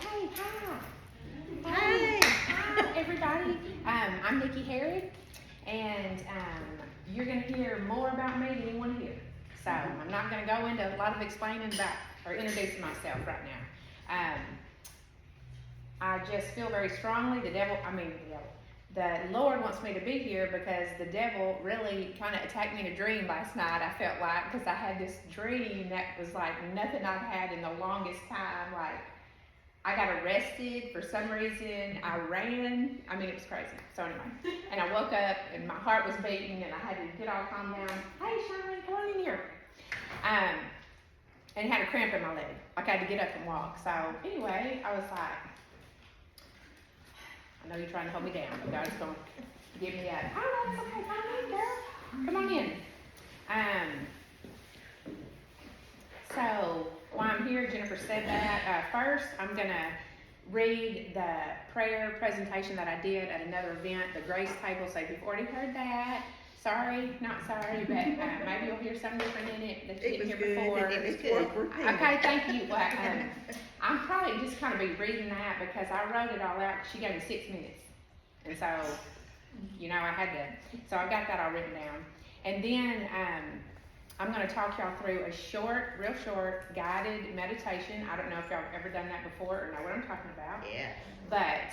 Okay, hi. Hey. Hi, everybody. I'm Nikki Herod, and you're going to hear more about me than you want to hear. So I'm not going to go into a lot of explaining about or introducing myself right now. I just feel very strongly the Lord wants me to be here because the devil really kind of attacked me in a dream last night, I felt like, because I had this dream that was like nothing I've had in the longest time. Like, I got arrested for some reason. I ran. I mean, it was crazy. So anyway, and I woke up and my heart was beating and I had to get all calmed down. Hey, Shirley, come on in here. And had a cramp in my leg. Like I had to get up and walk. So anyway, I was like, I know you're trying to hold me down, but God's going to give me a, oh, that's okay, come on in, girl. Come on in. So while I'm here, Jennifer said that. First, I'm going to read the prayer presentation that I did at another event, the Grace Table. So if you've already heard that, sorry, not sorry, but maybe you'll hear something different in it that you didn't hear before. It was worth repeating. Okay, thank you. Well, I'm probably just kind of be reading that because I wrote it all out. She gave me 6 minutes. And so, I had to, so I got that all written down. And then I'm going to talk y'all through a real short, guided meditation. I don't know if y'all have ever done that before or know what I'm talking about. Yeah. But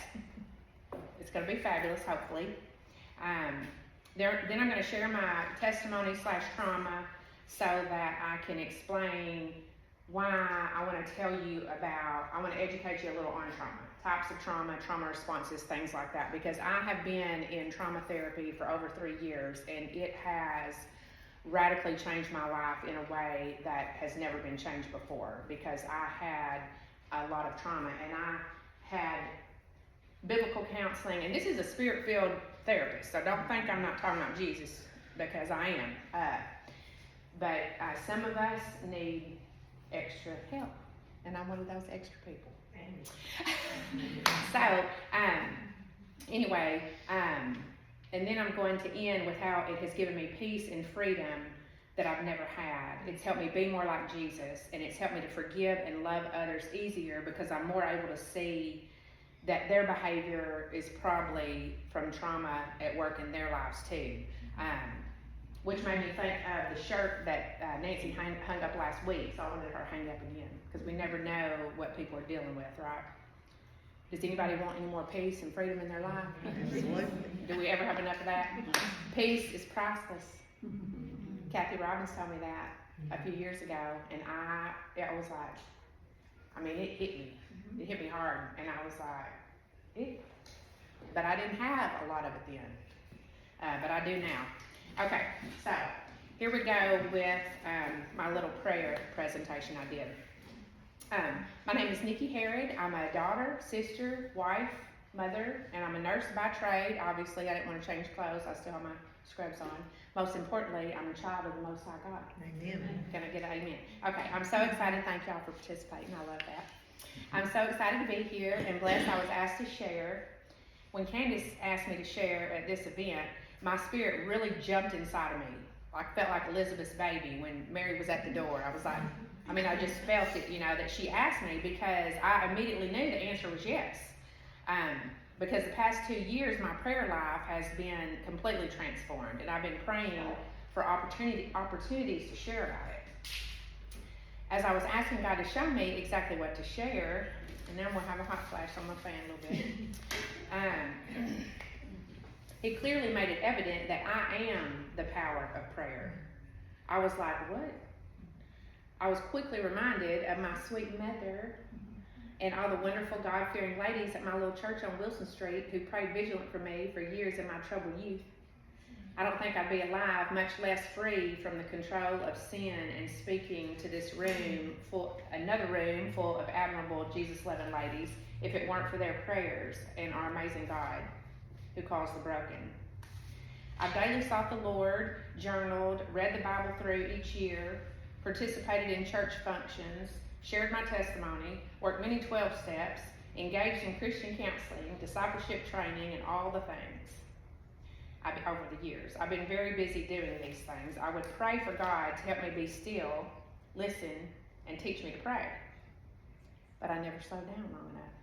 it's going to be fabulous, hopefully. Then I'm going to share my testimony / trauma so that I can explain why I want to tell you about, I want to educate you a little on trauma, types of trauma responses, things like that, because I have been in trauma therapy for over 3 years and it has radically changed my life in a way that has never been changed before because I had a lot of trauma and I had biblical counseling, and this is a spirit-filled therapist, so don't think I'm not talking about Jesus because I am. But some of us need extra help, and I'm one of those extra people. So, anyway, and then I'm going to end with how it has given me peace and freedom that I've never had. It's helped me be more like Jesus, and it's helped me to forgive and love others easier because I'm more able to see that their behavior is probably from trauma at work in their lives too. Which made me think of the shirt that Nancy hung up last week, so I wanted her to hang up again, because we never know what people are dealing with, right? Does anybody want any more peace and freedom in their life? Do we ever have enough of that? Peace is priceless. Kathy Robbins told me that a few years ago, and it was like, it hit me. It hit me hard, and I was like, but I didn't have a lot of it then, but I do now. Okay, so here we go with my little prayer presentation I did. My name is Nikki Herod. I'm a daughter, sister, wife, mother, and I'm a nurse by trade. Obviously, I didn't want to change clothes. I still have my scrubs on. Most importantly, I'm a child of the Most High God. Amen. Can I get an amen? Okay, I'm so excited. Thank y'all for participating. I love that. I'm so excited to be here and blessed I was asked to share. When Candace asked me to share at this event, my spirit really jumped inside of me. I felt like Elizabeth's baby when Mary was at the door. I was like, I just felt it, that she asked me because I immediately knew the answer was yes. Because the past 2 years, my prayer life has been completely transformed, and I've been praying for opportunities to share about it. As I was asking God to show me exactly what to share, and now I'm gonna have a hot flash on my fan a little bit. He clearly made it evident that I am the power of prayer. I was like, what? I was quickly reminded of my sweet mother and all the wonderful God-fearing ladies at my little church on Wilson Street who prayed vigilant for me for years in my troubled youth. I don't think I'd be alive, much less free from the control of sin and speaking to this another room full of admirable Jesus-loving ladies, if it weren't for their prayers and our amazing God who calls the broken. I've daily sought the Lord, journaled, read the Bible through each year, participated in church functions, shared my testimony, worked many 12 steps, engaged in Christian counseling, discipleship training, and all the things. Over the years, I've been very busy doing these things. I would pray for God to help me be still, listen, and teach me to pray. but I never slowed down long enough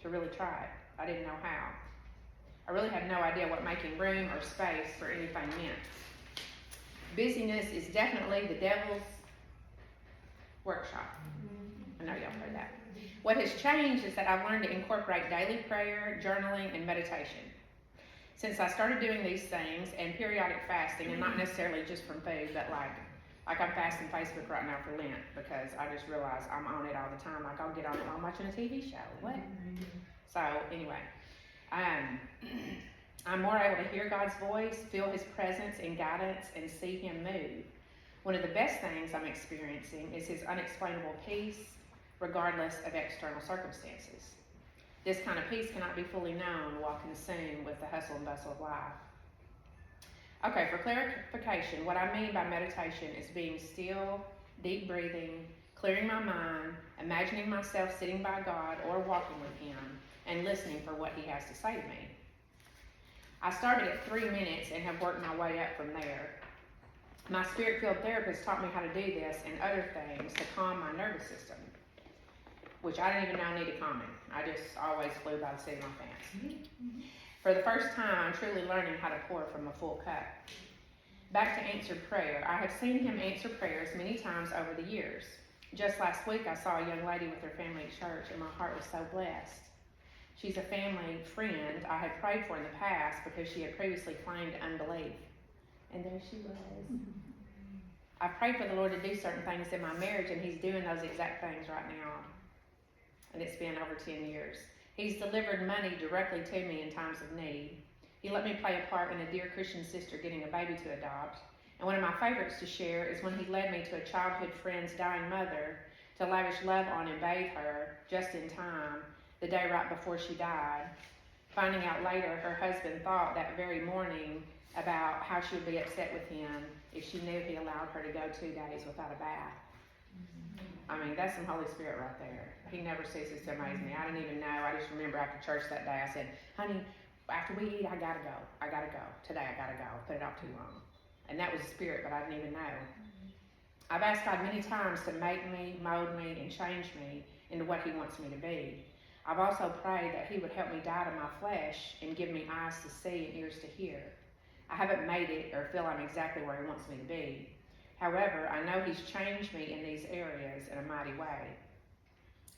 to really try it. I didn't know how. I really had no idea what making room or space for anything meant. Busyness is definitely the devil's workshop. I know y'all heard that. What has changed is that I've learned to incorporate daily prayer, journaling, and meditation. Since I started doing these things and periodic fasting, and not necessarily just from food, but like I'm fasting Facebook right now for Lent because I just realized I'm on it all the time. Like I'll get on it while I'm watching a TV show. What? So anyway, I'm more able to hear God's voice, feel His presence and guidance, and see Him move. One of the best things I'm experiencing is His unexplainable peace, regardless of external circumstances. This kind of peace cannot be fully known while consumed with the hustle and bustle of life. Okay, for clarification, what I mean by meditation is being still, deep breathing, clearing my mind, imagining myself sitting by God or walking with Him, and listening for what He has to say to me. I started at 3 minutes and have worked my way up from there. My spirit-filled therapist taught me how to do this and other things to calm my nervous system, which I didn't even know needed calming. I just always flew by the seat of my pants. For the first time, I'm truly learning how to pour from a full cup. Back to answered prayer. I have seen Him answer prayers many times over the years. Just last week, I saw a young lady with her family at church, and my heart was so blessed. She's a family friend I had prayed for in the past because she had previously claimed unbelief. And there she was. I prayed for the Lord to do certain things in my marriage, and He's doing those exact things right now. And it's been over 10 years. He's delivered money directly to me in times of need. He let me play a part in a dear Christian sister getting a baby to adopt. And one of my favorites to share is when He led me to a childhood friend's dying mother to lavish love on and bathe her just in time, the day right before she died. Finding out later, her husband thought that very morning about how she would be upset with him if she knew he allowed her to go 2 days without a bath. I mean, that's some Holy Spirit right there. He never ceases to amaze me. I didn't even know. I just remember after church that day, I said, honey, after we eat, I gotta go. I gotta go. Today, I gotta go. Put it off too long. And that was the Spirit, but I didn't even know. I've asked God many times to make me, mold me, and change me into what He wants me to be. I've also prayed that He would help me die to my flesh and give me eyes to see and ears to hear. I haven't made it or feel I'm exactly where He wants me to be. However, I know He's changed me in these areas in a mighty way.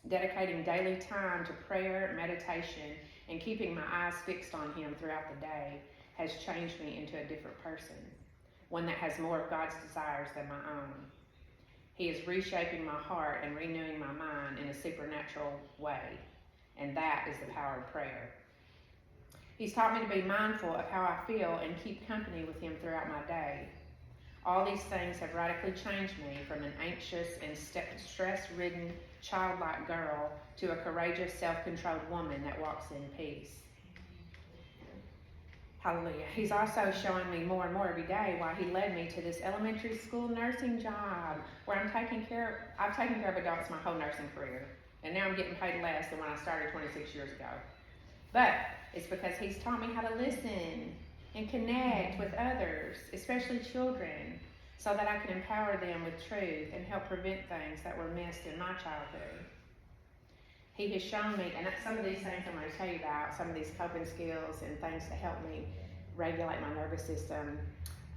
Dedicating daily time to prayer, meditation, and keeping my eyes fixed on Him throughout the day has changed me into a different person, one that has more of God's desires than my own. He is reshaping my heart and renewing my mind in a supernatural way, and that is the power of prayer. He's taught me to be mindful of how I feel and keep company with Him throughout my day. All these things have radically changed me from an anxious and stress-ridden, childlike girl to a courageous, self-controlled woman that walks in peace. Hallelujah. He's also showing me more and more every day why He led me to this elementary school nursing job where I've taken care of adults my whole nursing career. And now I'm getting paid less than when I started 26 years ago. But it's because He's taught me how to listen and connect with others, especially children, so that I can empower them with truth and help prevent things that were missed in my childhood. He has shown me, and some of these things I'm going to tell you about, some of these coping skills and things to help me regulate my nervous system,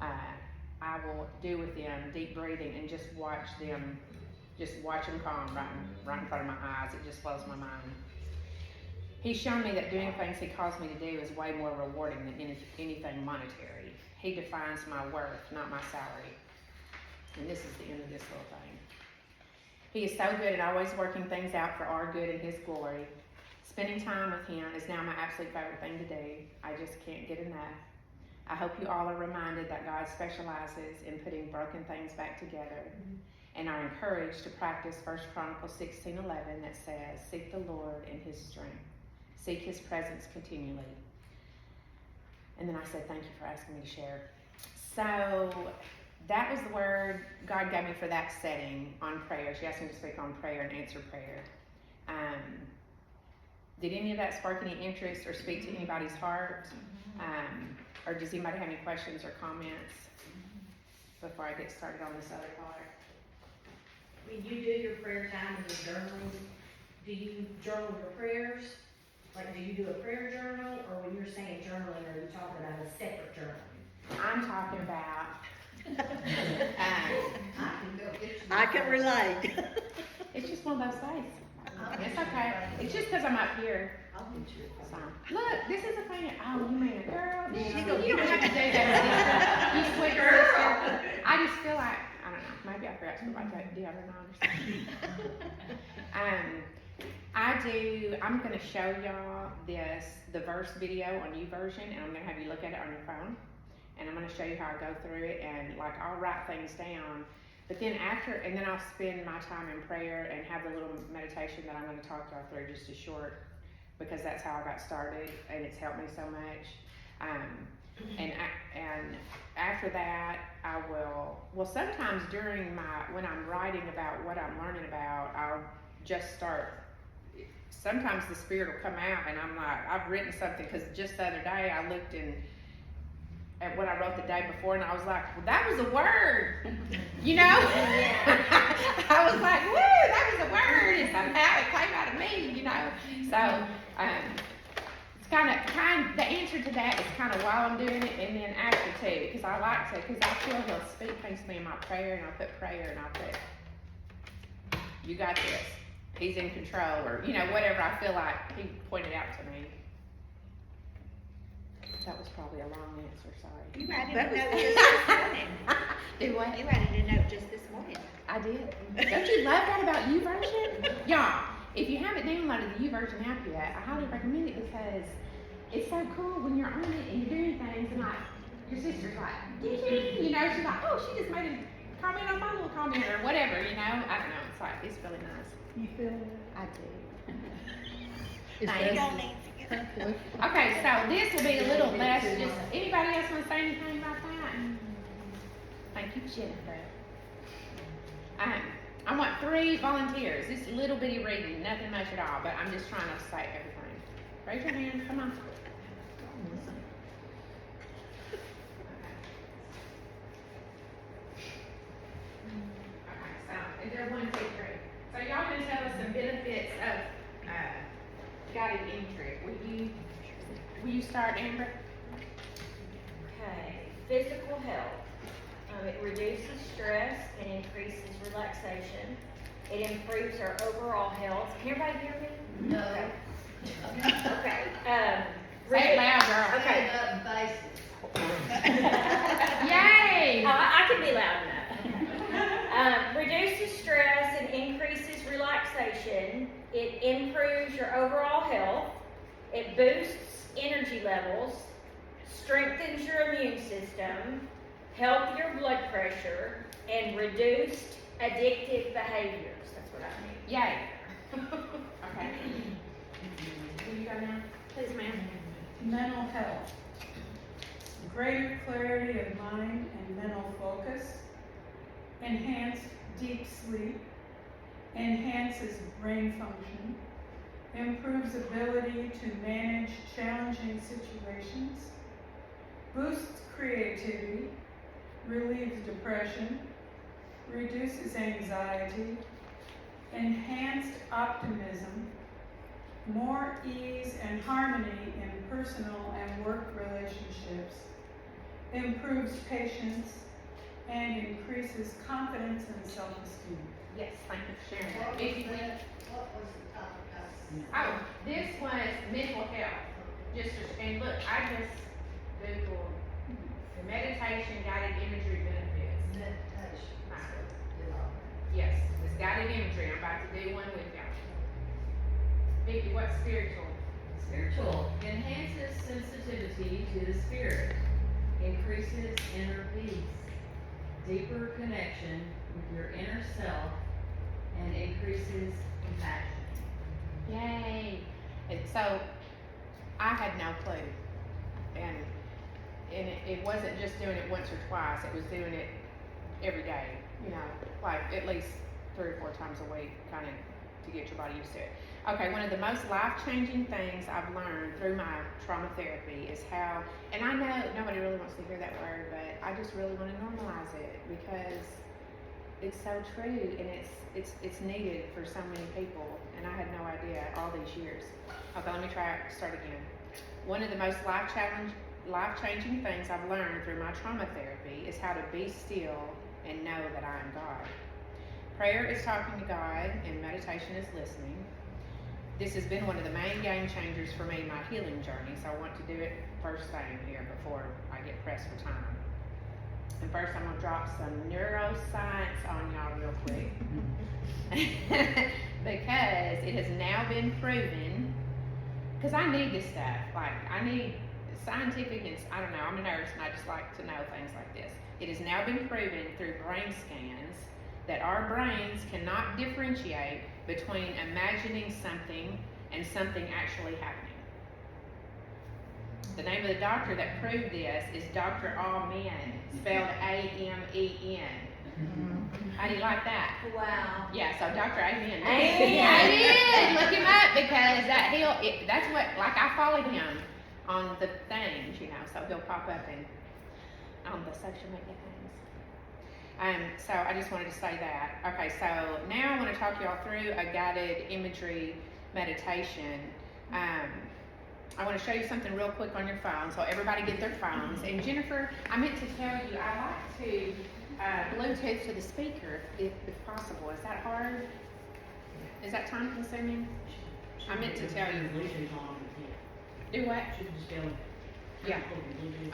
I will do with them deep breathing and just watch them calm right in front of my eyes. It just blows my mind. He's shown me that doing things He calls me to do is way more rewarding than anything monetary. He defines my worth, not my salary. And this is the end of this little thing. He is so good at always working things out for our good and His glory. Spending time with Him is now my absolute favorite thing to do. I just can't get enough. I hope you all are reminded that God specializes in putting broken things back together, and are encouraged to practice 1 Chronicles 16:11 that says, seek the Lord in His strength. Seek His presence continually. And then I said, thank you for asking me to share. So that was the word God gave me for that setting on prayer. She asked me to speak on prayer and answer prayer. Did any of that spark any interest or speak to anybody's heart? Or does anybody have any questions or comments before I get started on this other part? When you do your prayer time and your journaling, do you journal your prayers? Like, do you do a prayer journal, or when you're saying journaling, are you talking about a separate journal? I'm talking about, I can relate. it's just one of those days. It's okay. It's just because I'm up here. So, look, this is a thing. Oh, you mean a girl? You don't have to do that. You sweet sister. I just feel like, I don't know, maybe I forgot to put my deodorant on or something. I'm gonna show y'all the verse video on YouVersion, and I'm gonna have you look at it on your phone. And I'm gonna show you how I go through it, and like I'll write things down. But then then I'll spend my time in prayer and have the little meditation that I'm gonna talk y'all through, just a short, because that's how I got started, and it's helped me so much. And after that, I will, sometimes when I'm writing about what I'm learning about, I'll just start, sometimes the Spirit will come out, and I'm like, I've written something, because just the other day, I looked at what I wrote the day before, and I was like, well, that was a word, you know? I was like, woo, that was a word, and somehow it came out of me, you know? So, it's the answer to that is kind of while I'm doing it, and then after too, because I like to, because I feel He'll speak things to me in my prayer, and I'll put prayer, and I'll put, you got this, He's in control, or, you know, whatever I feel like He pointed out to me. That was probably a long answer, sorry. You writing a note just this morning. Do what? You writing a note just this morning. I did. Don't you love that about YouVersion? Y'all, if you haven't downloaded the YouVersion app yet, I highly recommend it, because it's so cool when you're on it and you're doing things, and like, your sister's like, you know, she's like, oh, she just made a comment on my little comment, or whatever, you know? I don't know, it's really nice. You feel it? I do. Is Thank that- you. Okay, so this will be a little less, just, anybody else want to say anything about that? Thank you, Jennifer. I want 3 volunteers. This little bitty reading, nothing much at all, but I'm just trying to say everything. Raise your hand, come on. Okay, so, and they're 1, 2, 3. So y'all can tell us some benefits of, guided entry. Will you start, Amber? Okay, physical health. It reduces stress and increases relaxation. It improves our overall health. Can everybody hear me? No. Okay. Say it loud, girl. Okay. Yay! I can be loud enough. Reduces stress and increases relaxation. It improves your overall health. It boosts energy levels, strengthens your immune system, healthier blood pressure, and reduced addictive behaviors. That's what I mean. Yay. Okay. Will you go now? Please, ma'am. Mental health. Greater clarity of mind and mental focus. Enhanced deep sleep. Enhances brain function. Improves ability to manage challenging situations. Boosts creativity. Relieves depression. Reduces anxiety. Enhanced optimism. More ease and harmony in personal and work relationships. Improves patience. And increases confidence and self-esteem. Yes, thank you for sharing that. Vicki, oh, this was mental health. And look, I just Googled the meditation guided imagery benefits. Yes, it's guided imagery. I'm about to do one with y'all. Vicki, what's spiritual? Spiritual enhances sensitivity to the spirit, increases inner peace, deeper connection with your inner self, and increases compassion. Yay! And so, I had no clue. And it wasn't just doing it once or twice, it was doing it every day, you know, like at least 3 or 4 times a week, kind of to get your body used to it. Okay, one of the most life-changing things I've learned through my trauma therapy is how, and I know nobody really wants to hear that word, but I just really want to normalize it, because it's so true, and it's needed for so many people, and I had no idea all these years. Okay, let me start again. One of the most life-changing things I've learned through my trauma therapy is how to be still and know that I am God. Prayer is talking to God, and meditation is listening. This has been one of the main game changers for me in my healing journey, so I want to do it first thing here before I get pressed for time. And first, I'm gonna drop some neuroscience on y'all real quick. Because it has now been proven, because I need this stuff. Like, I need scientific, and I don't know, I'm a nurse and I just like to know things like this. It has now been proven through brain scans that our brains cannot differentiate between imagining something and something actually happening. The name of the doctor that proved this is Dr. Amen, spelled A-M-E-N. How do you like that? Wow. Yeah, so Dr. Amen. Amen. Amen. Look him up, because that's what, like, I followed him on the things, you know, so he'll pop up on the social media things. So I just wanted to say that. Okay, so now I want to talk y'all through a guided imagery meditation. I want to show you something real quick on your phone, so everybody get their phones. And Jennifer, I meant to tell you, I like to Bluetooth to the speaker if possible. Is that hard? Is that time consuming? I meant to tell you. Do what? Yeah.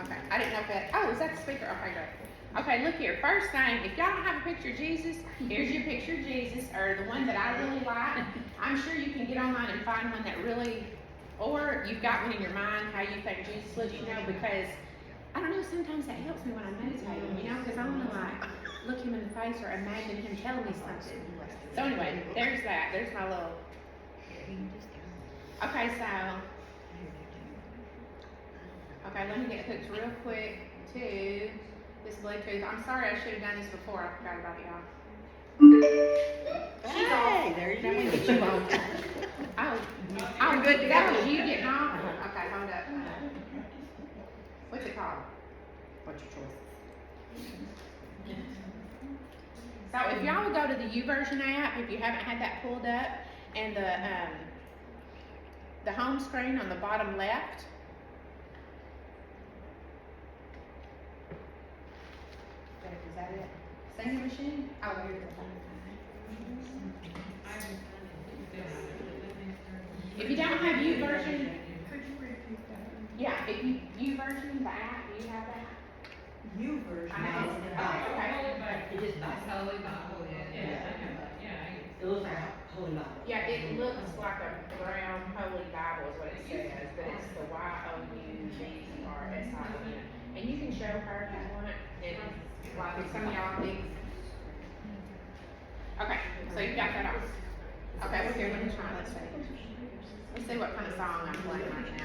Okay, I didn't know if that, oh, is that the speaker? Okay, great. Okay, look here, first thing, if y'all don't have a picture of Jesus, here's your picture of Jesus, or the one that I really like. I'm sure you can get online and find one that really, or you've got one in your mind, how you think Jesus looks, you know, because, I don't know, sometimes that helps me when I'm meditating, you know, because I want to, like, look him in the face or imagine him telling me something. So anyway, there's that, there's my little, okay, so, okay, let me get hooked real quick to this Bluetooth. I'm sorry, I should have done this before. I forgot about y'all. Hey, there you Then we go. get you on. Oh, I'm good to go. You getting off? Okay, hold up. What's it called? What's your choice? So if y'all would go to the YouVersion app, if you haven't had that pulled up, and the home screen on the bottom left. Is that it? Singing machine? Oh, here's the phone. If you don't have YouVersion, Could you repeat that? yeah, if you YouVersion, the app, do you have that? You version. I have it. Okay. It just That's Holy Bible, yeah. It looks like Holy Bible. Yeah, it looks like a brown Holy Bible is what it says, but it's the YOUVERSION. And you can show her if you want, and like if some of y'all think. Okay, so you got that off. Okay, well here, let me try, let's see. Let's see what kind of song I'm playing right now.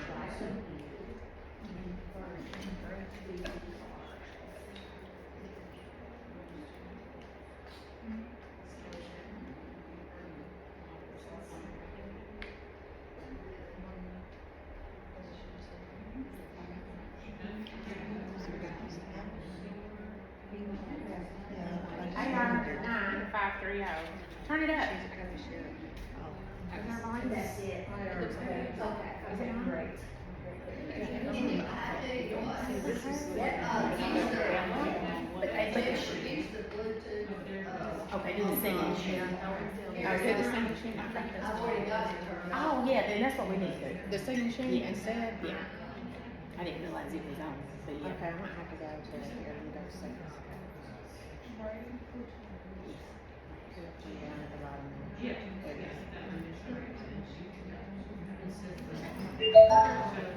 Turn it up. That's it. It looks good. Okay. Is it on? Great. Okay, do the singing machine. Oh, do the singing machine. Oh, yeah, then that's what we need to do. The singing machine instead? Yeah. I didn't realize it was on, but yeah. Okay, I might have to go to here and go to settings. Down at the bottom. Yeah. There it is.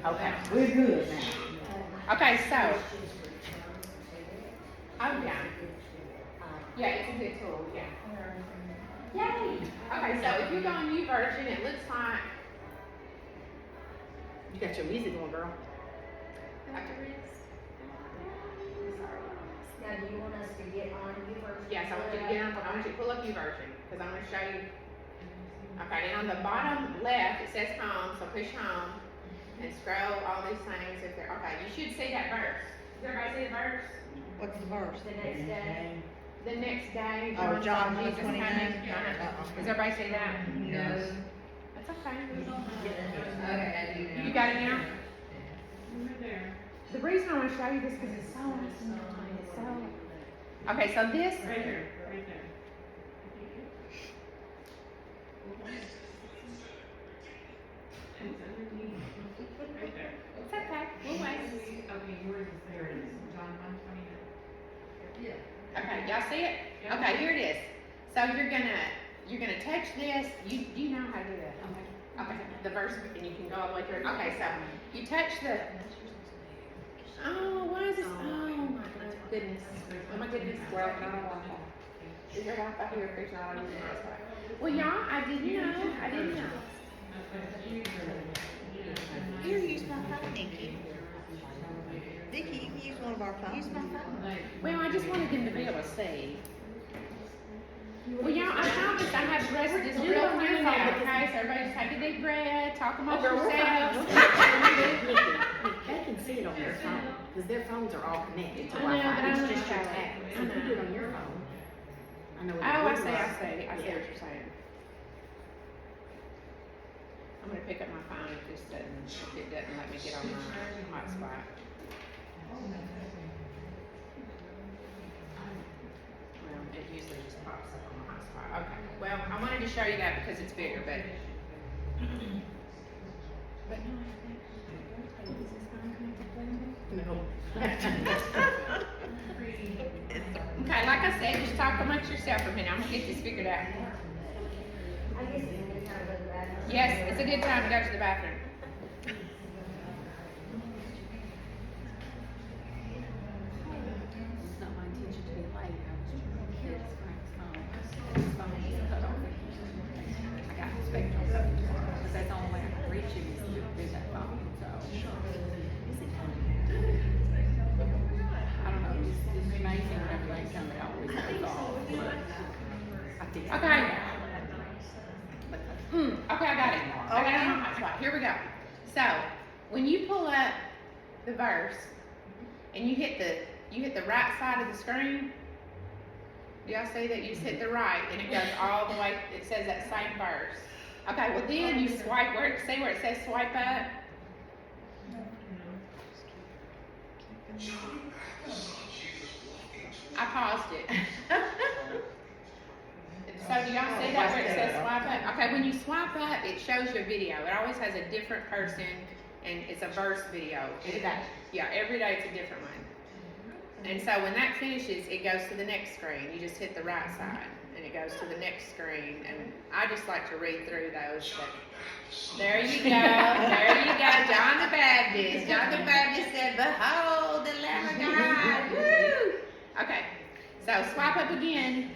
Okay, we're good now. Okay, so. Oh, yeah. Yeah, it's a good tool, yeah. Yay! Okay, so if you go on YouVersion, it looks like. You got your music on, girl. Now, do you want us to get on YouVersion? Yes, I want you to get on, I want you to pull up YouVersion, because I'm gonna show you. Okay, and on the bottom left, it says home, so push home, and scroll all these things if they're, okay, you should see that verse. Does everybody see the verse? What's the verse? The next day. the next day, Oh, John Jesus 1:29. coming. Does everybody see that? No. That's okay. Okay, I do now. You got it now? Over there. The reason I wanna show you this, cause it's so awesome, it's so. Okay, so this, Right there, right there. It's underneath. Right there. it's okay, we'll wait. Okay, yours is there, it is, John 1:29. Okay, y'all see it? Okay, here it is. So you're gonna touch this, you know how to do that. Okay, the verse, and you can go all the way through. Okay, so you touch the, oh, why is this, oh my goodness. Oh my goodness, well, not a Wi-Fi. Is there Wi-Fi here? If there's not, I'll use the Wi-Fi. Well, y'all, I didn't know. Here, use my phone, Nikki. Nikki, you can use one of our phones. Use my phone. Well, I just wanted them to be able to see. Well, y'all, I promise I have the rest of this real clear now, okay? So everybody just take a deep breath, talk amongst yourselves. They can see it on their phone, because their phones are all connected to I know, Wi-Fi, but I it's don't just your have it. tab. So if you do it on your phone, I know what Oh, I it see is. what you're saying. I'm gonna pick up my phone if it doesn't let me get on my hotspot. Well, it usually just pops up on my hotspot. Okay, well, I wanted to show you that because it's bigger, but. But no, I think, is this phone connected to Bluetooth? Okay, like I said, just talk amongst yourself for a minute. I'm gonna get this figured out. I guess it's a good time to go to the bathroom. Yes, it's a good time to go to the bathroom. It's not my intention to be late, I was trying to get Frank's phone. His phone is cut off. I got his spectrum cut tomorrow, but that's the only way I can reach him is through that phone, so. Is it coming? I don't know, it's amazing whenever they come, it always goes off, but I think. Okay. Okay, I got it. I got it on my hotspot. Here we go. So, when you pull up the verse and you hit the right side of the screen, do y'all see that? You just hit the right and it goes all the way, it says that same verse. Okay, well then you swipe see where it says swipe up? I paused it. So do y'all see that where it says swipe up? Okay, when you swipe up, it shows your video. It always has a different person and it's a verse video. Yeah, every day it's a different one. And so when that finishes, it goes to the next screen. You just hit the right side and it goes to the next screen. And I just like to read through those. But there you go. There you go. John the Baptist. John the Baptist said, "Behold the Lamb of God." Woo! Okay, so swipe up again.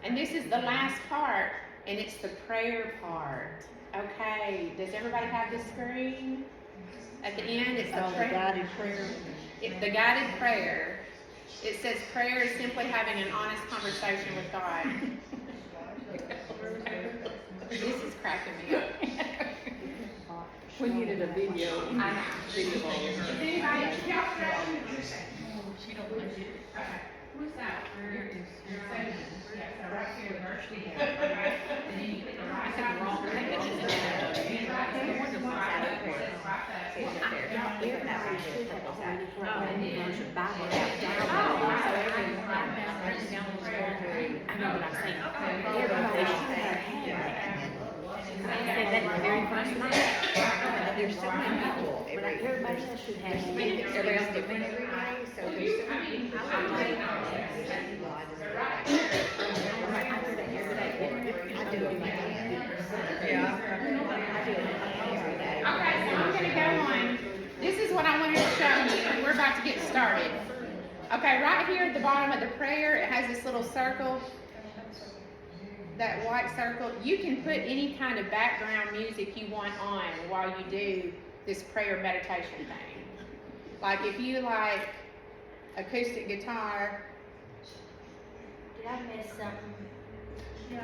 And this is the last part, and it's the prayer part. Okay, does everybody have the screen? At the end, it's the prayer. guided prayer. The guided prayer. It says prayer is simply having an honest conversation with God. This is cracking me up. We needed a video. I know. Video. Does anybody else Who's that? Yeah, so right here, verse video, right? And then you hit the right side of the screen. I know what I'm saying. Everybody should have had that. I said that the very first night. There's so many people Everybody else should have it. Everybody else different every day, so there's so many people. I like it. I do that every day. I do it. Yeah. I do it every day. Okay, so I'm gonna go on. This is what I wanted to show you, and we're about to get started. Okay, right here at the bottom of the prayer, it has this little circle, that white circle. You can put any kind of background music you want on while you do this prayer meditation thing. Like if you like acoustic guitar. Did I miss something? No,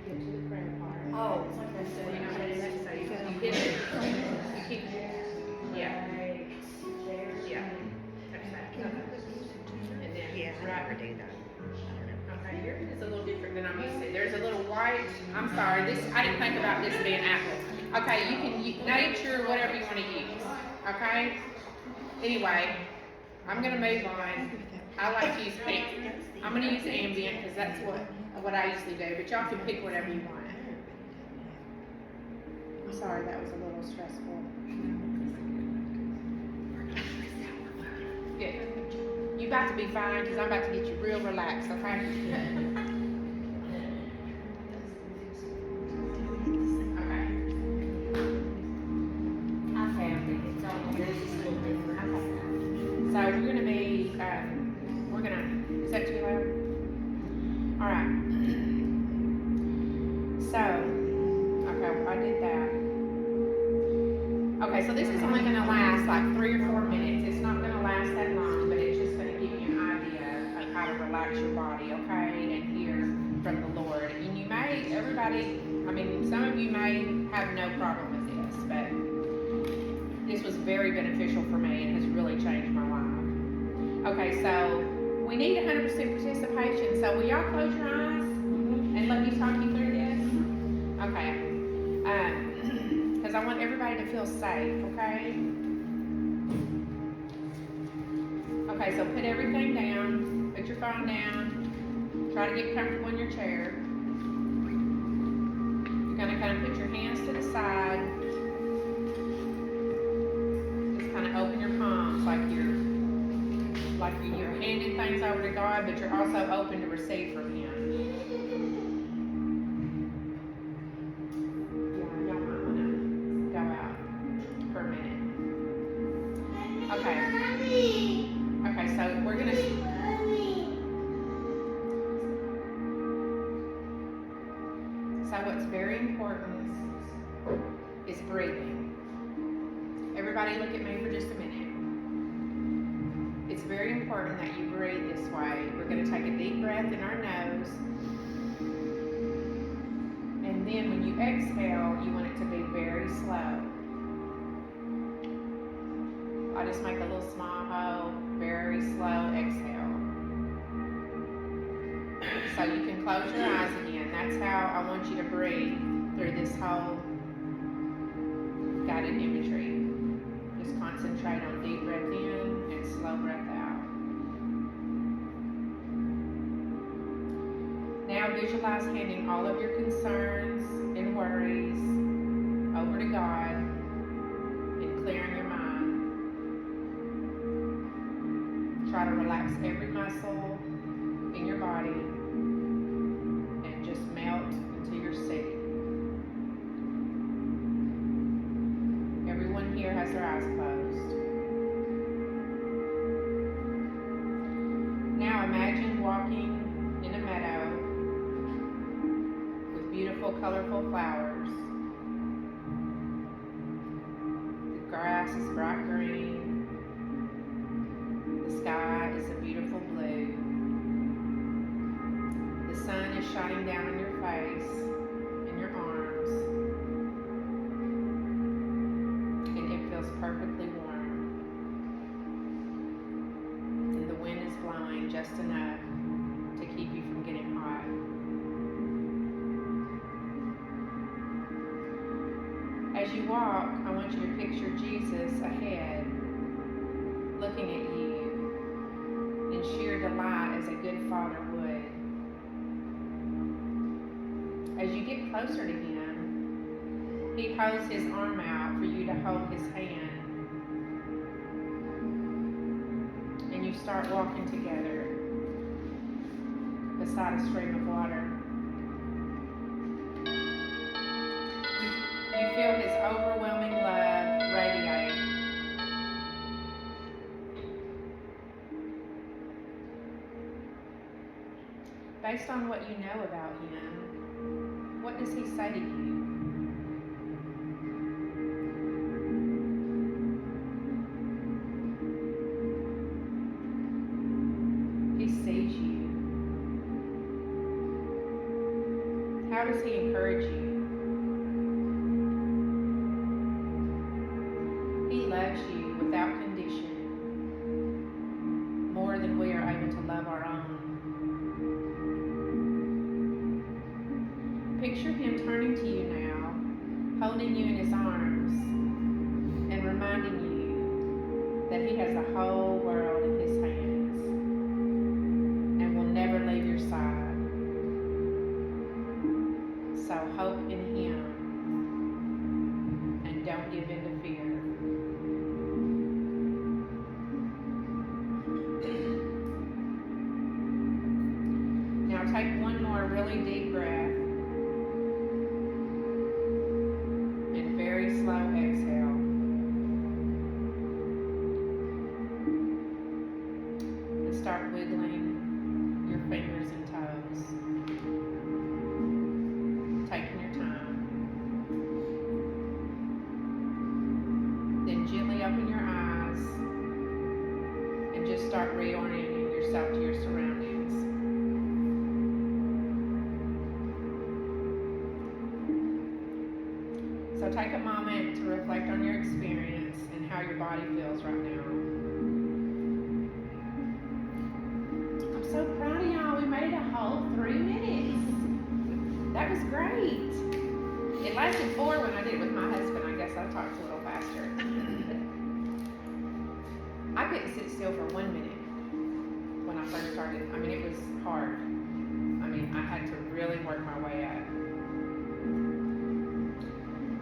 Get to the prayer part. Oh, So you know how to do that, so you hit it, you keep, yeah, yeah. right? I'm sorry, I didn't think about this being Apple. Okay, you can nature, whatever you wanna use, okay? Anyway, I'm gonna move on. I like to use I'm gonna use ambient, cause that's what I usually do, but y'all can pick whatever you want. I'm sorry, that was a little stressful. Good. You about to be fine, cause I'm about to get you real relaxed, okay? Okay. I found it, it's on, there's just a little different. So we're gonna be, is that too loud? Alright. So, okay, I did that. Okay, so this is only gonna last like 3 or 4 minutes. It's not gonna last that long, but it's just gonna give you an idea of how to relax your body, okay? And hear from the Lord. And you may, some of you may have no problem with this, but this was very beneficial for me and has really changed my life. Okay, so we need 100% participation. So will y'all close your eyes and let me talk you through this? Okay. Because I want everybody to feel safe, okay? Okay, so put everything down. Put your phone down. Try to get comfortable in your chair. You're gonna kind of put your hands to the side. Just kind of open your palms like you're handing things over to God, but you're also open to receive from Him. Yeah, y'all might want to go out for a minute. Okay. Okay, so we're gonna. So what's very important is breathing. Everybody look at me for just a minute. It's very important that you breathe this way. We're going to take a deep breath in our nose. And then when you exhale, you want it to be very slow. I just make a little small hole, very slow exhale. So you can close your eyes again. That's how I want you to breathe through this whole guided imagery. Just concentrate on deep breath in and slow breath out. Now visualize handing all of your concerns and worries over to God and clearing your mind. Try to relax every muscle in your body and just melt into your seat. Everyone here has their eyes closed. Now imagine walking in a meadow with beautiful, colorful flowers. The grass is bright green. The sky is a beautiful blue. The sun is shining down on your face and your arms. And it feels perfectly warm. And the wind is blowing just enough to keep you from getting hot. As you walk, I want you to picture Jesus ahead, looking at you in sheer delight as a good father would. As you get closer to Him, He holds His arm out for you to hold His hand. And you start walking together beside a stream of water. You feel His overwhelming love radiate. Based on what you know about Him, what does He say to you? He sees you. How does He encourage you? He loves you without condition, more than we are able to love our own. picture him turning to you now, holding you in his arms, and reminding you that he has the whole world in his hands and will never leave your side. So hope in him and don't give in to fear. Now take one more really deep breath and very slow exhale. And start wiggling your fingers and toes. Taking your time. Then gently open your eyes and just start reorienting yourself to your surroundings. So take a moment to reflect on your experience and how your body feels right now. I'm so proud of y'all. We made it a whole 3 minutes. That was great. It lasted 4 when I did it with my husband. I guess I talked a little faster. I couldn't sit still for 1 minute when I first started. I mean, it was hard. I mean, I had to really work my way up.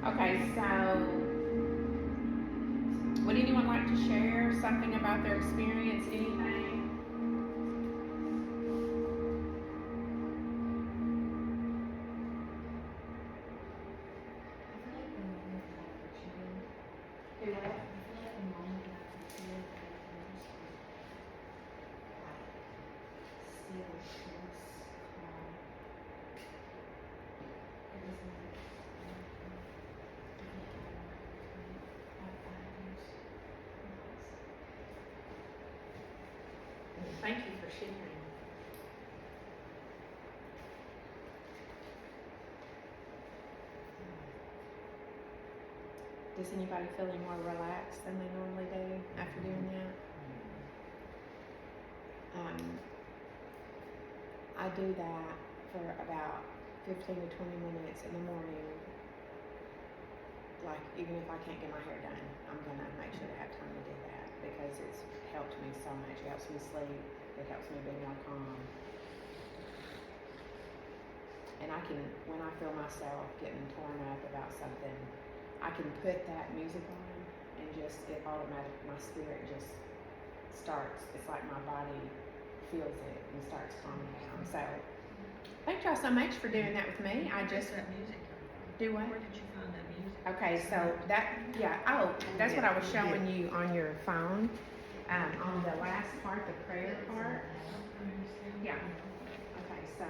Okay, so would anyone like to share something about their experience? Anything? Do what? Thank you for sharing. Does anybody feel any more relaxed than they normally do after doing that? I do that for about 15 to 20 minutes in the morning. Like, even if I can't get my hair done, I'm gonna make sure to have time to do that because it's helped me so much. It helps me sleep. It helps me be more calm. And I can, when I feel myself getting torn up about something, I can put that music on and just, it automatically, my spirit just starts, it's like my body feels it and starts calming down. So, thank y'all so much for doing that with me. I just, that music come from? do what? Where did you find that music? Okay, so that, yeah, oh, that's what I was showing you on your phone. On the last part, the prayer part. Yeah. Okay, so, the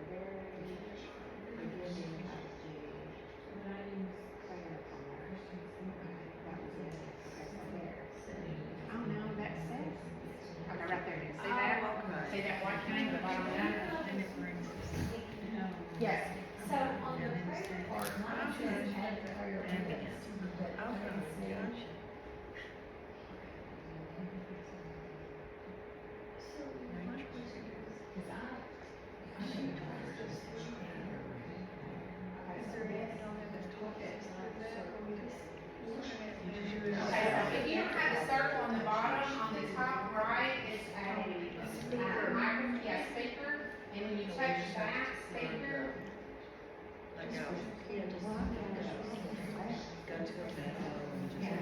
very beginning of the prayer part. That was it. Okay, so there. Oh, no, that's it. Okay, right there. See that? See that white thing at the bottom of that? Yes. So on the prayer part, mine says add prayer request. Okay, so if you don't have the circle on the bottom, on the top right is a microphone, yeah, speaker, and when you touch that speaker,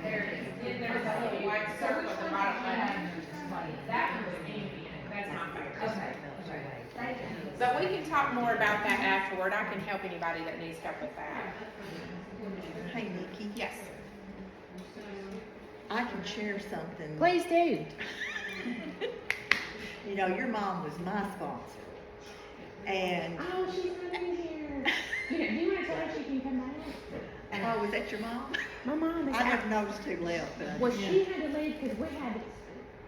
there it is. Then there's a little white circle at the bottom left. That one was ambient. That's my favorite. Thank you. But we can talk more about that afterward. I can help anybody that needs help with that. Hey, Nikki. Yes. I can share something. Please do. You know, your mom was my sponsor. And, Oh, she's gonna be here. Do you want to tell her she can come back? oh, was that your mom? My mom is I out. never noticed who left, but I Well, did. she had to leave because we had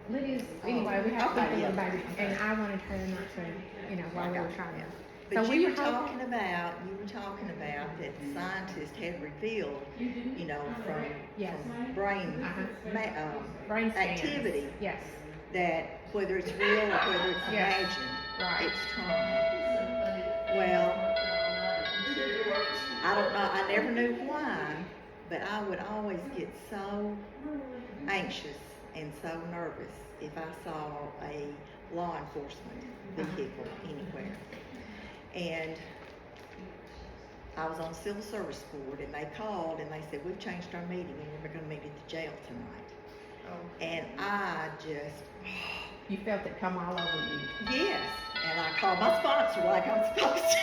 Lydia's, anyway, we had to Okay, leave yeah. the baby, and I wanted her not to, you know, while we were trying to. But So you we were were hoping- talking about that the scientists had revealed, you know, from Yes. brain, Uh-huh. Brain scans. activity, Yes, that whether it's real or whether it's Yes. imagined, right. it's trauma. Well, I don't know, I never knew why, but I would always get so anxious and so nervous if I saw a law enforcement vehicle anywhere. And I was on Civil Service Board, and they called and they said, we've changed our meeting and we're gonna meet at the jail tonight. And I just, You felt it come all over you. yes, and I called my sponsor like I'm supposed to.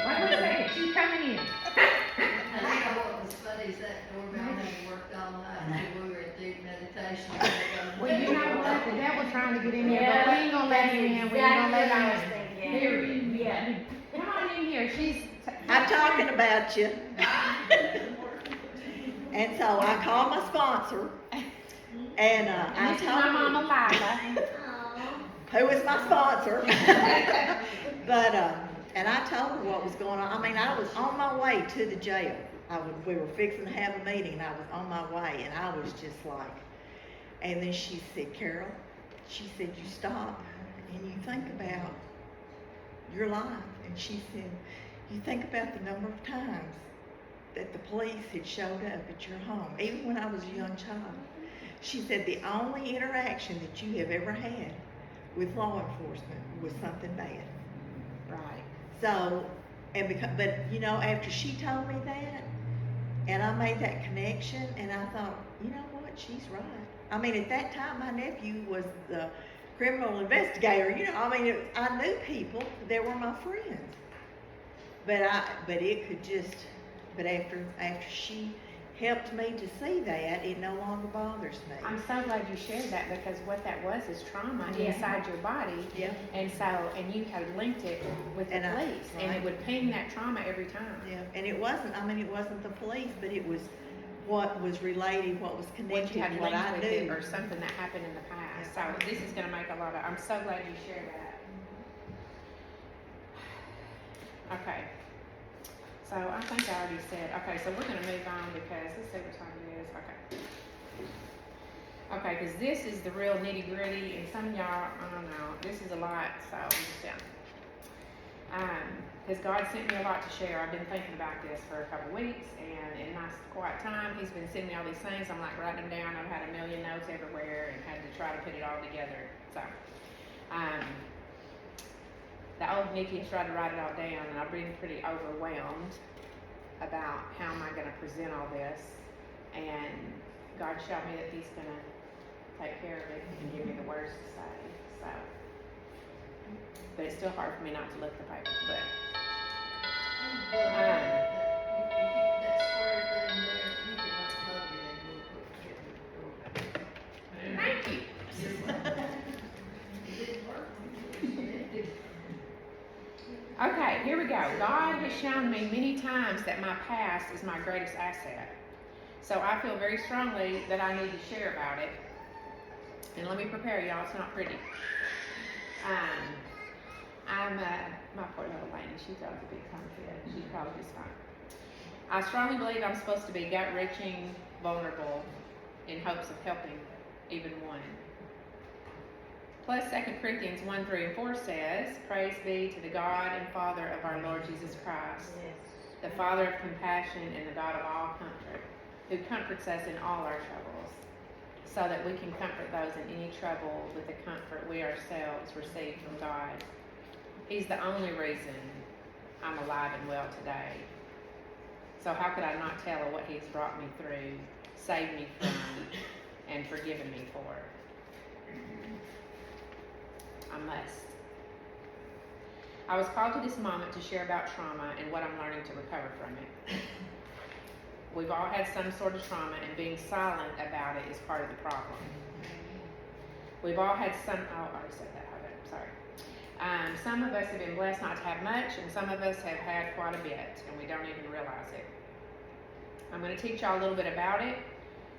Like I said, she's coming in. And you know what was funny is that doorbell had worked all night until we were at deep meditation. Well, you know what, the devil trying to get in here, but we ain't gonna let him in, we ain't gonna let I was him in. thinking. Period. Yeah. Come on in here, she's. I'm talking about you. And so I called my sponsor, and I This is my mama told Lila. him who is my sponsor. But and I told her what was going on. I mean, I was on my way to the jail. We were fixing to have a meeting, and I was on my way, and I was just like. And then she said, Carol, she said, you stop and you think about your life. And she said, you think about the number of times that the police had showed up at your home, even when I was a young child. She said, the only interaction that you have ever had with law enforcement was something bad. Right. So, but you know, after she told me that, and I made that connection, and I thought, you know what, she's right. I mean, at that time, my nephew was the criminal investigator. You know, I mean, I knew people. They were my friends. But after she helped me to see that, it no longer bothers me. I'm so glad you shared that, because what that was is trauma Yeah. inside your body. Yeah. And you had linked it with the And police, and right. it would ping that trauma every time. Yeah, and it wasn't the police, but it was what was related, what was What connected, you had what I linked with it, knew. or something that happened in the past. So this is gonna make a lot of, I'm so glad you shared that. Okay. So I think I already said, okay, so we're gonna move on because, let's see what time it is, okay. Okay, cause this is the real nitty gritty, and some of y'all, I don't know, this is a lot, so I'm just down. Cause God sent me a lot to share. I've been thinking about this for a couple weeks, and in my quiet time, He's been sending me all these things. I'm like writing them down. I've had a million notes everywhere and had to try to put it all together. So, the old Nikki tried to write it all down, and I've been pretty overwhelmed about how am I gonna present all this. And God showed me that He's gonna take care of it and give me the words to say. So, but it's still hard for me not to look at the paper. But That square thing there, you can unplug it and we'll put it. thank you. It didn't work. It did. Okay, here we go. God has shown me many times that my past is my greatest asset. So I feel very strongly that I need to share about it. And let me prepare y'all, it's not pretty. My poor little lady, she throws a big confit. She's probably just fine. I strongly believe I'm supposed to be gut-wrenching, vulnerable, in hopes of helping even one. Plus, 2 Corinthians 1:3-4 says, praise be to the God and Father of our Lord Jesus Christ, the Father of compassion and the God of all comfort, who comforts us in all our troubles, so that we can comfort those in any trouble with the comfort we ourselves receive from God. He's the only reason I'm alive and well today. So how could I not tell her what He's brought me through, saved me from, and forgiven me for? I must. I was called to this moment to share about trauma and what I'm learning to recover from it. We've all had some sort of trauma, and being silent about it is part of the problem. We've all had some, oh, I already said that, sorry. Some of us have been blessed not to have much, and some of us have had quite a bit, and we don't even realize it. I'm going to teach y'all a little bit about it,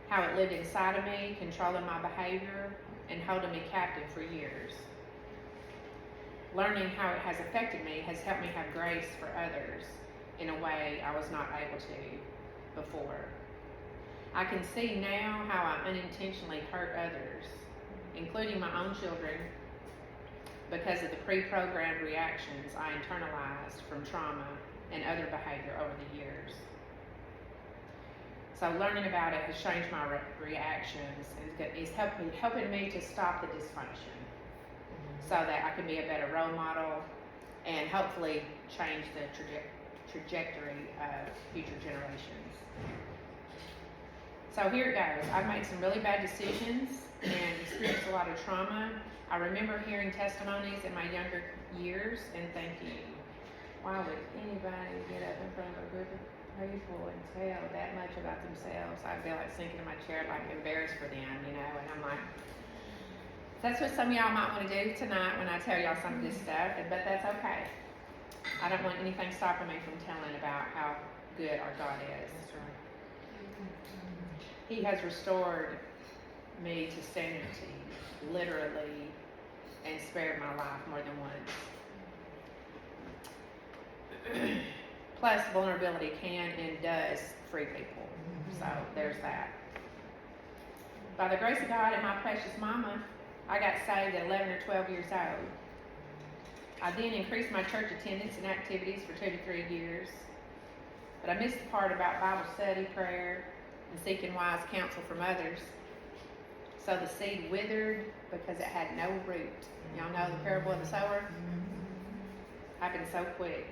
how it lived inside of me, controlling my behavior, and holding me captive for years. Learning how it has affected me has helped me have grace for others in a way I was not able to before. I can see now how I unintentionally hurt others, including my own children, because of the pre-programmed reactions I internalized from trauma and other behavior over the years. So learning about it has changed my reactions and is helping me to stop the dysfunction so that I can be a better role model and hopefully change the trajectory of future generations. So here it goes. I've made some really bad decisions and experienced a lot of trauma. I remember hearing testimonies in my younger years and thinking, why would anybody get up in front of a group of people and tell that much about themselves? I'd be like sinking in my chair, like embarrassed for them, you know, and I'm like, that's what some of y'all might want to do tonight when I tell y'all some of this stuff, but that's okay. I don't want anything stopping me from telling about how good our God is. He has restored me to sanity, literally, and spared my life more than once. Plus, vulnerability can and does free people. So there's that. By the grace of God and my precious mama, I got saved at 11 or 12 years old. I then increased my church attendance and activities for 2 to 3 years. But I missed the part about Bible study, prayer, and seeking wise counsel from others. So the seed withered because it had no root. Y'all know the parable of the sower? Happened so quick.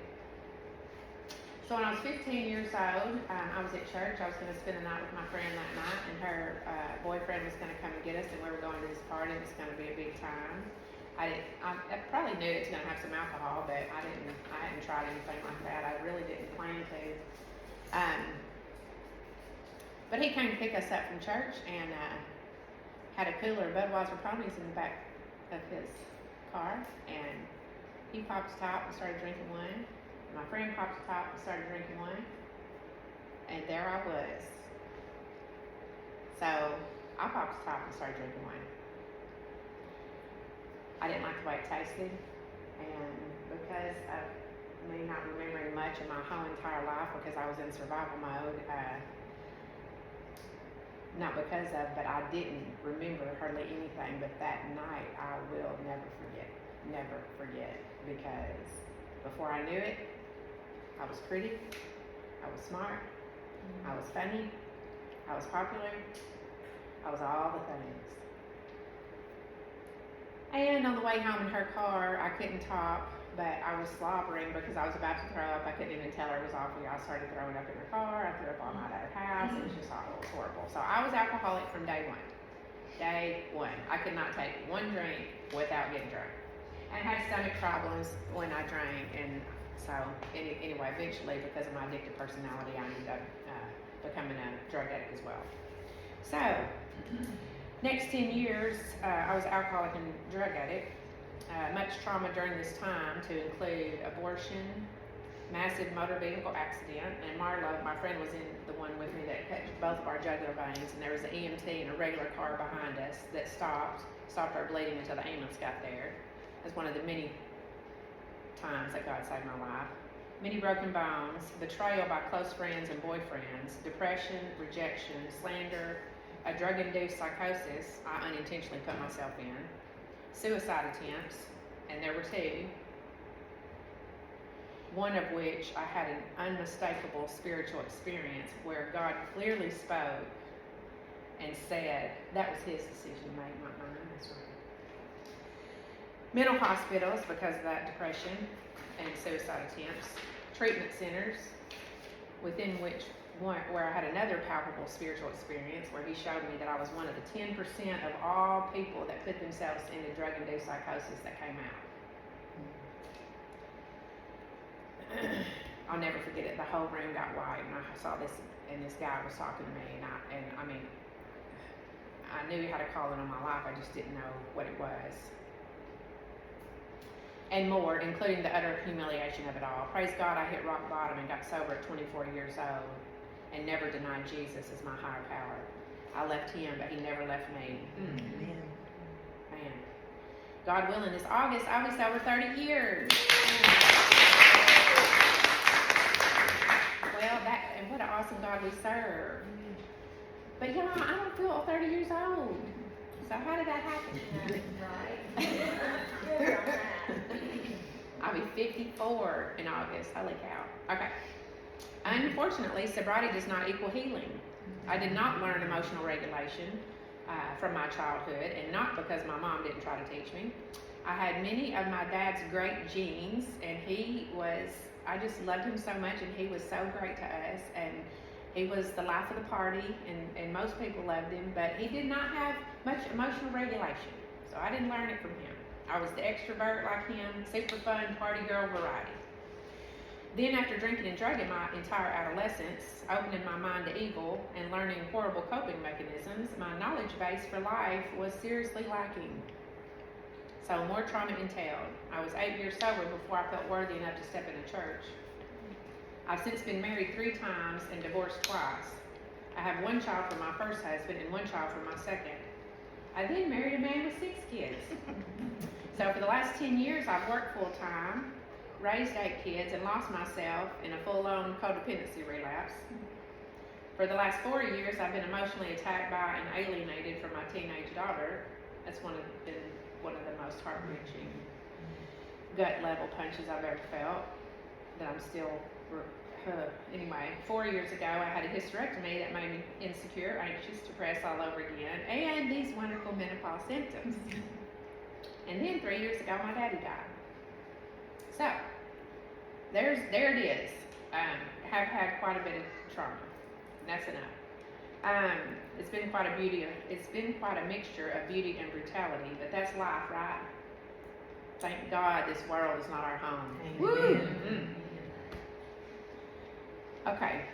So when I was 15 years old, I was at church. I was going to spend the night with my friend that night, and her boyfriend was going to come and get us, and we were going to this party. It was going to be a big time. I probably knew it was going to have some alcohol, but I hadn't tried anything like that. I really didn't plan to. But he came to pick us up from church and had a cooler of Budweiser ponies in the back of his car, and he popped the top and started drinking one. My friend popped the top and started drinking one, and there I was. So I popped the top and started drinking one. I didn't like the way it tasted, and because of me not remembering much of my whole entire life because I was in survival mode, not because of, but I didn't remember hardly anything, but that night I will never forget, because before I knew it, I was pretty, I was smart, I was funny, I was popular, I was all the things. And on the way home in her car, I couldn't talk, but I was slobbering because I was about to throw up. I couldn't even tell her it was awful. I started throwing up in her car. I threw up all night at her house. It was just awful. It was horrible. So I was alcoholic from day one. Day one. I could not take one drink without getting drunk. And I had stomach problems when I drank, and so anyway, eventually, because of my addictive personality, I ended up becoming a drug addict as well. So, next 10 years, I was alcoholic and drug addict. Much trauma during this time, to include abortion, massive motor vehicle accident, and Marlo, my friend, was in the one with me that cut both of our jugular veins, and there was an EMT in a regular car behind us that stopped our bleeding until the ambulance got there. That's one of the many times that God saved my life. Many broken bones, betrayal by close friends and boyfriends, depression, rejection, slander, a drug-induced psychosis I unintentionally put myself in, suicide attempts, and there were 2, one of which I had an unmistakable spiritual experience where God clearly spoke and said that was his decision to make, not mine. That's right. Mental hospitals because of that depression and suicide attempts, treatment centers, within which where I had another palpable spiritual experience where he showed me that I was one of the 10% of all people that put themselves into drug-induced psychosis that came out. I'll never forget it. The whole room got white, and I saw this, and this guy was talking to me, and I mean, I knew he had a calling on my life. I just didn't know what it was. And more, including the utter humiliation of it all. Praise God, I hit rock bottom and got sober at 24 years old and never denied Jesus as my higher power. I left him, but he never left me. Amen. Man. God willing, this August, I'll be sober 30 years. Well, and what an awesome God we serve. But y'all, I don't feel 30 years old. So how did that happen? Right? Good on that. I'll be 54 in August. Holy cow. Okay. Unfortunately, sobriety does not equal healing. I did not learn emotional regulation from my childhood, and not because my mom didn't try to teach me. I had many of my dad's great genes, and I just loved him so much, and he was so great to us, and he was the life of the party, and most people loved him, but he did not have much emotional regulation, so I didn't learn it from him. I was the extrovert like him, super fun, party girl variety. Then after drinking and drugging my entire adolescence, opening my mind to evil, and learning horrible coping mechanisms, my knowledge base for life was seriously lacking. So more trauma entailed. I was 8 years sober before I felt worthy enough to step into church. I've since been married 3 times and divorced twice. I have 1 child from my first husband and 1 child from my second. I then married a man with 6 kids. So for the last 10 years, I've worked full time, raised 8 kids, and lost myself in a full-on codependency relapse. For the last 4 years, I've been emotionally attacked by and alienated from my teenage daughter. That's been one of the most heart-wrenching, gut-level punches I've ever felt, that I'm still, anyway, 4 years ago, I had a hysterectomy that made me insecure, anxious, depressed all over again, and these wonderful menopause symptoms. And then 3 years ago, my daddy died. So, there it is. Have had quite a bit of trauma. That's enough. It's been quite a mixture of beauty and brutality, but that's life, right? Thank God this world is not our home. Woo! Mm. Okay.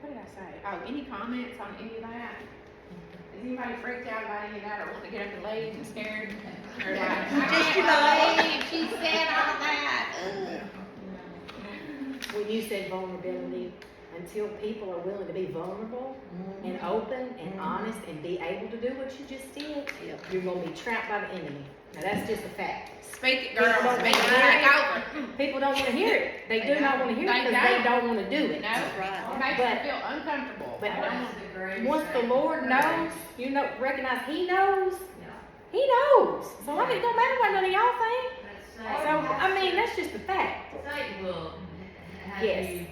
What did I say? Oh, any comments on any of that? Is anybody freaked out about any of that, or want to get up and leave and scared? Or like, I can't believe she said all that. When you said vulnerability, until people are willing to be vulnerable and open and honest and be able to do what you just did, you're gonna be trapped by the enemy. Now that's just a fact. Speak it, girl. People Speak it don't back wanna over. People don't wanna hear it. They do not wanna hear it They because they don't. don't wanna do it. No, right. it makes But- you feel uncomfortable. But That's the greatest once the thing. Lord knows, you know, recognize He knows. Yeah. He knows. So it don't matter what none of y'all think. But So, I mean, that's just a fact. Satan will have Yes. you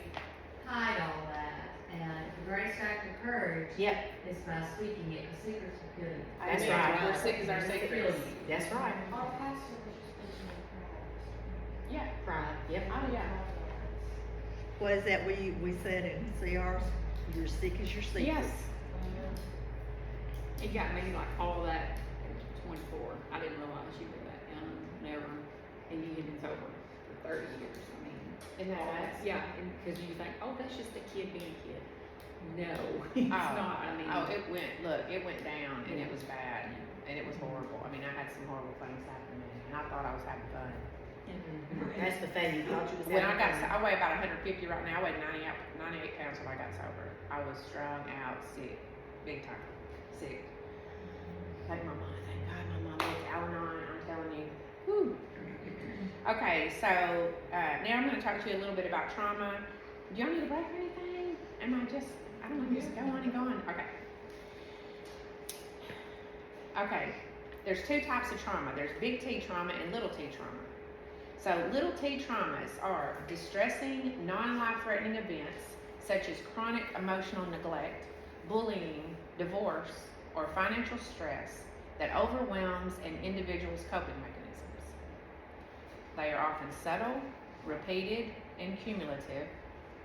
hide all that, and the greatest act of courage Yep, is by speaking it, the secrets will kill you. that's Amen. right. We're sick as our It'll kill secrets. you. That's right. Yeah. Pride, yep. Oh, yeah. What is that we said in CRs? You're sick as your secret. Yes. It got me like all that at 24. I didn't realize you were that young, never, and you had been sober for 30 years. I mean, Isn't that nuts? yeah, because you think, oh, that's just a kid being a kid. No, it's not. I mean, it went down, and it was bad, and it was horrible. I mean, I had some horrible things happen to me, and I thought I was having fun. That's the thing, you thought you was When I having fun. I weigh about 150 right now. I weighed 98 pounds when I got sober. I was strung out, sick, big time, sick. Like my mom, thank God my mom was Al-Anon, I'm telling you. Whew. Okay, so now I'm going to talk to you a little bit about trauma. Do y'all need a break or anything? Am I just, I don't know, just go on and go on. Okay. Okay, there's 2 types of trauma. There's big T trauma and little t trauma. So little t traumas are distressing, non-life-threatening events such as chronic emotional neglect, bullying, divorce, or financial stress that overwhelms an individual's coping mechanisms. They are often subtle, repeated, and cumulative,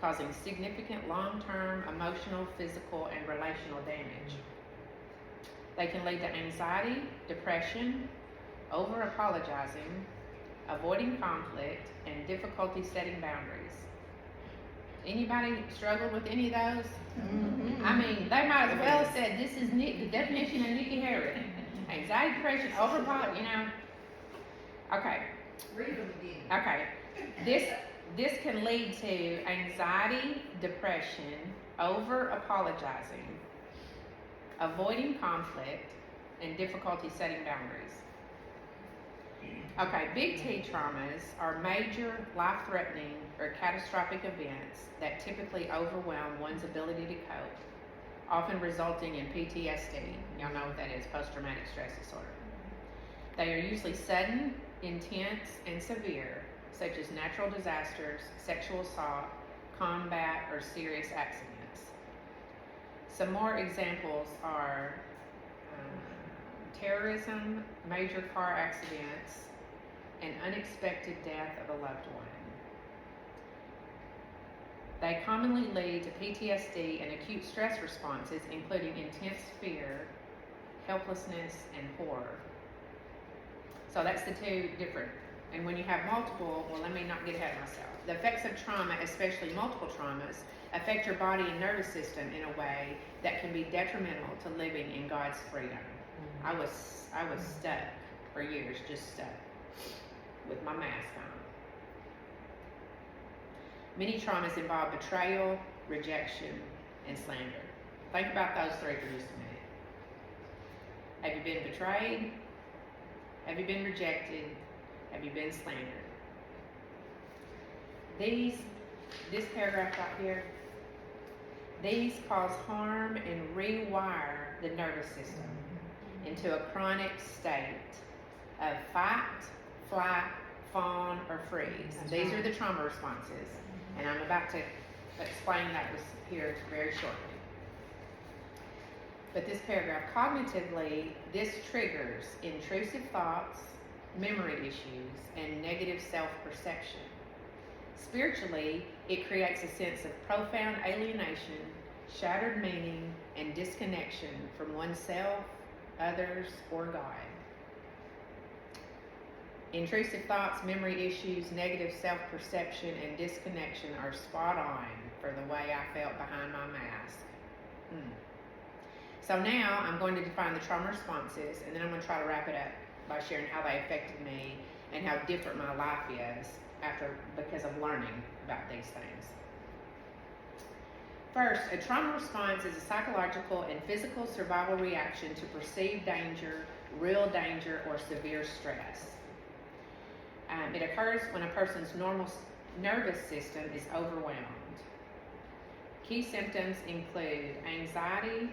causing significant long-term emotional, physical, and relational damage. They can lead to anxiety, depression, over-apologizing, avoiding conflict, and difficulty setting boundaries. Anybody struggled with any of those? Mhm. I mean, they might as well have said, this is the definition of Nikki Harrod. Anxiety, depression, over-apology, Okay, Read them again. okay. This can lead to anxiety, depression, over-apologizing, avoiding conflict, and difficulty setting boundaries. Okay, big T traumas are major, life-threatening, or catastrophic events that typically overwhelm one's ability to cope. often resulting in PTSD. Y'all know what that is, post-traumatic stress disorder. They are usually sudden, intense, and severe, such as natural disasters, sexual assault, combat, or serious accidents. Some more examples are terrorism, major car accidents, and unexpected death of a loved one. They commonly lead to PTSD and acute stress responses, including intense fear, helplessness, and horror. So that's the two different. And when you have multiple, well, let me not get ahead of myself. The effects of trauma, especially multiple traumas, affect your body and nervous system in a way that can be detrimental to living in God's freedom. I was stuck for years, just stuck with my mask on. Many traumas involve betrayal, rejection, and slander. Think about those three for just a minute. Have you been betrayed? Have you been rejected? Have you been slandered? This paragraph right here, these cause harm and rewire the nervous system into a chronic state of fight, flight, fawn, or freeze. These are the trauma responses, and I'm about to explain that here very shortly. But this paragraph, cognitively, this triggers intrusive thoughts, memory issues, and negative self-perception. Spiritually, it creates a sense of profound alienation, shattered meaning, and disconnection from oneself, others, or God. Intrusive thoughts, memory issues, negative self-perception, and disconnection are spot on for the way I felt behind my mask. So now I'm going to define the trauma responses, and then I'm going to try to wrap it up by sharing how they affected me and how different my life is because of learning about these things. First, a trauma response is a psychological and physical survival reaction to perceived danger, real danger, or severe stress. It occurs when a person's normal nervous system is overwhelmed. Key symptoms include anxiety,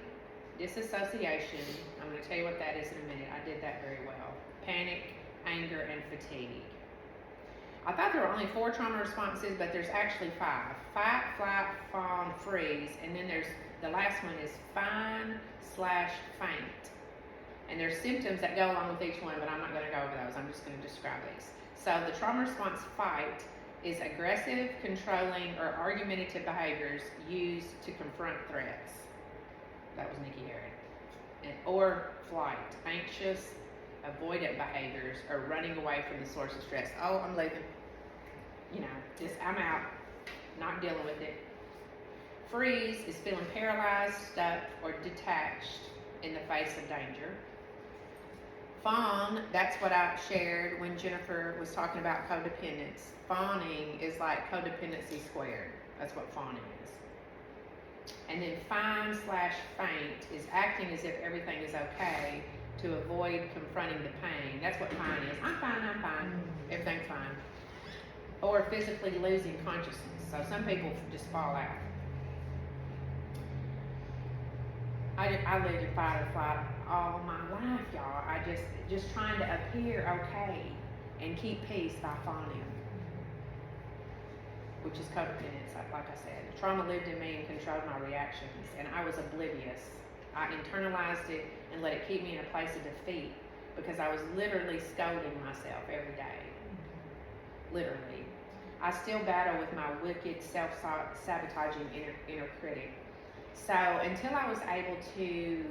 disassociation. I'm going to tell you what that is in a minute. I did that very well. Panic, anger, and fatigue. I thought there were only 4 trauma responses, but there's actually 5. Fight, flight, fawn, freeze, and then there's the last one is faint. And there's symptoms that go along with each one, but I'm not going to go over those. I'm just going to describe these. So the trauma response fight is aggressive, controlling, or argumentative behaviors used to confront threats. That was Nikki Herod. Or flight, anxious, avoidant behaviors, or running away from the source of stress. Oh, I'm leaving. Just I'm out, not dealing with it. Freeze is feeling paralyzed, stuck, or detached in the face of danger. Fawn, that's what I shared when Jennifer was talking about codependence. Fawning is like codependency squared. That's what fawning is. And then fine/faint is acting as if everything is okay to avoid confronting the pain. That's what fine is. I'm fine. Everything's fine. Or physically losing consciousness. So some people just fall out. I lived in fight or flight all my life, y'all. I just trying to appear okay and keep peace by fawning, which is codependence, like I said. Trauma lived in me and controlled my reactions, and I was oblivious. I internalized it and let it keep me in a place of defeat because I was literally scolding myself every day. Literally. I still battle with my wicked, self-sabotaging inner critic. So until I was able to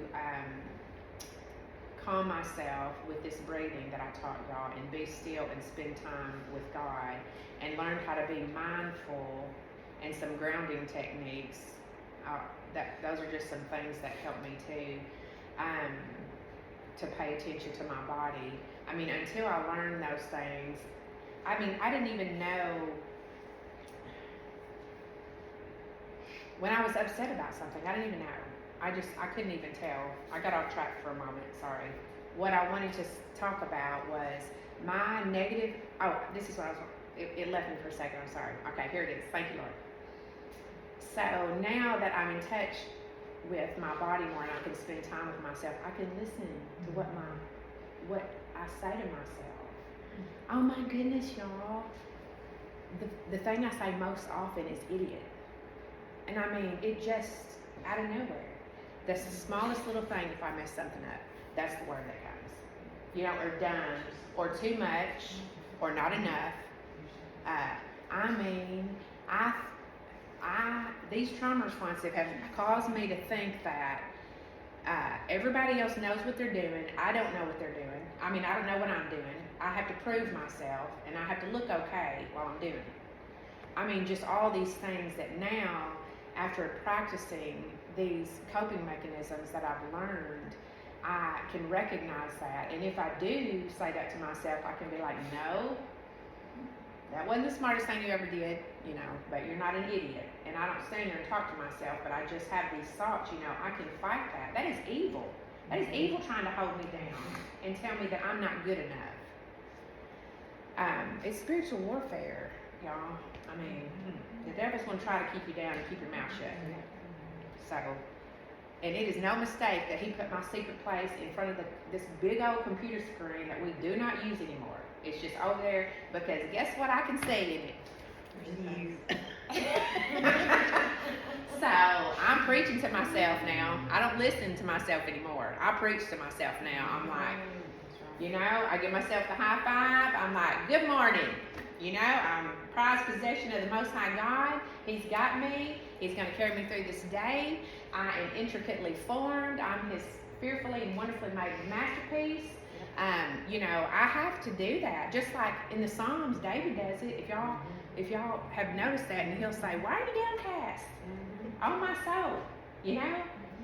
calm myself with this breathing that I taught y'all and be still and spend time with God and learn how to be mindful and some grounding techniques, those are just some things that help me to pay attention to my body. Until I learned those things, I didn't even know. When I was upset about something, I didn't even know. I couldn't even tell. I got off track for a moment, sorry. What I wanted to talk about was my negative, this is what I was, it left me for a second, I'm sorry. Okay, here it is, thank you, Lord. So now that I'm in touch with my body more and I can spend time with myself. I can listen to what I say to myself. Oh my goodness, y'all. The thing I say most often is idiot. And I mean, it just, out of nowhere. That's the smallest little thing. If I mess something up, that's the word that comes. You know, or done, or too much, or not enough. I mean, these trauma responsive have caused me to think that everybody else knows what they're doing. I don't know what they're doing. I mean, I don't know what I'm doing. I have to prove myself, and I have to look okay while I'm doing it. I mean, just all these things that now, after practicing these coping mechanisms that I've learned, I can recognize that. And if I do say that to myself, I can be like, no, that wasn't the smartest thing you ever did, you know, but you're not an idiot. And I don't stand there and talk to myself, but I just have these thoughts, you know, I can fight that. That is evil. That is evil trying to hold me down and tell me that I'm not good enough. It's spiritual warfare, y'all. I mean, the devil's going to try to keep you down and keep your mouth shut. So, and it is no mistake that he put my secret place in front of this big old computer screen that we do not use anymore. It's just over there because guess what I can see in it? So, I'm preaching to myself now. I don't listen to myself anymore. I preach to myself now. I'm like, you know, I give myself the high five. I'm like, good morning. You know, I'm prized possession of the Most High God. He's got me. He's going to carry me through this day. I am intricately formed. I'm His fearfully and wonderfully made masterpiece. You know, I have to do that. Just like in the Psalms, David does it. If y'all have noticed that, and he'll say, why are you downcast? Oh, my soul. You know,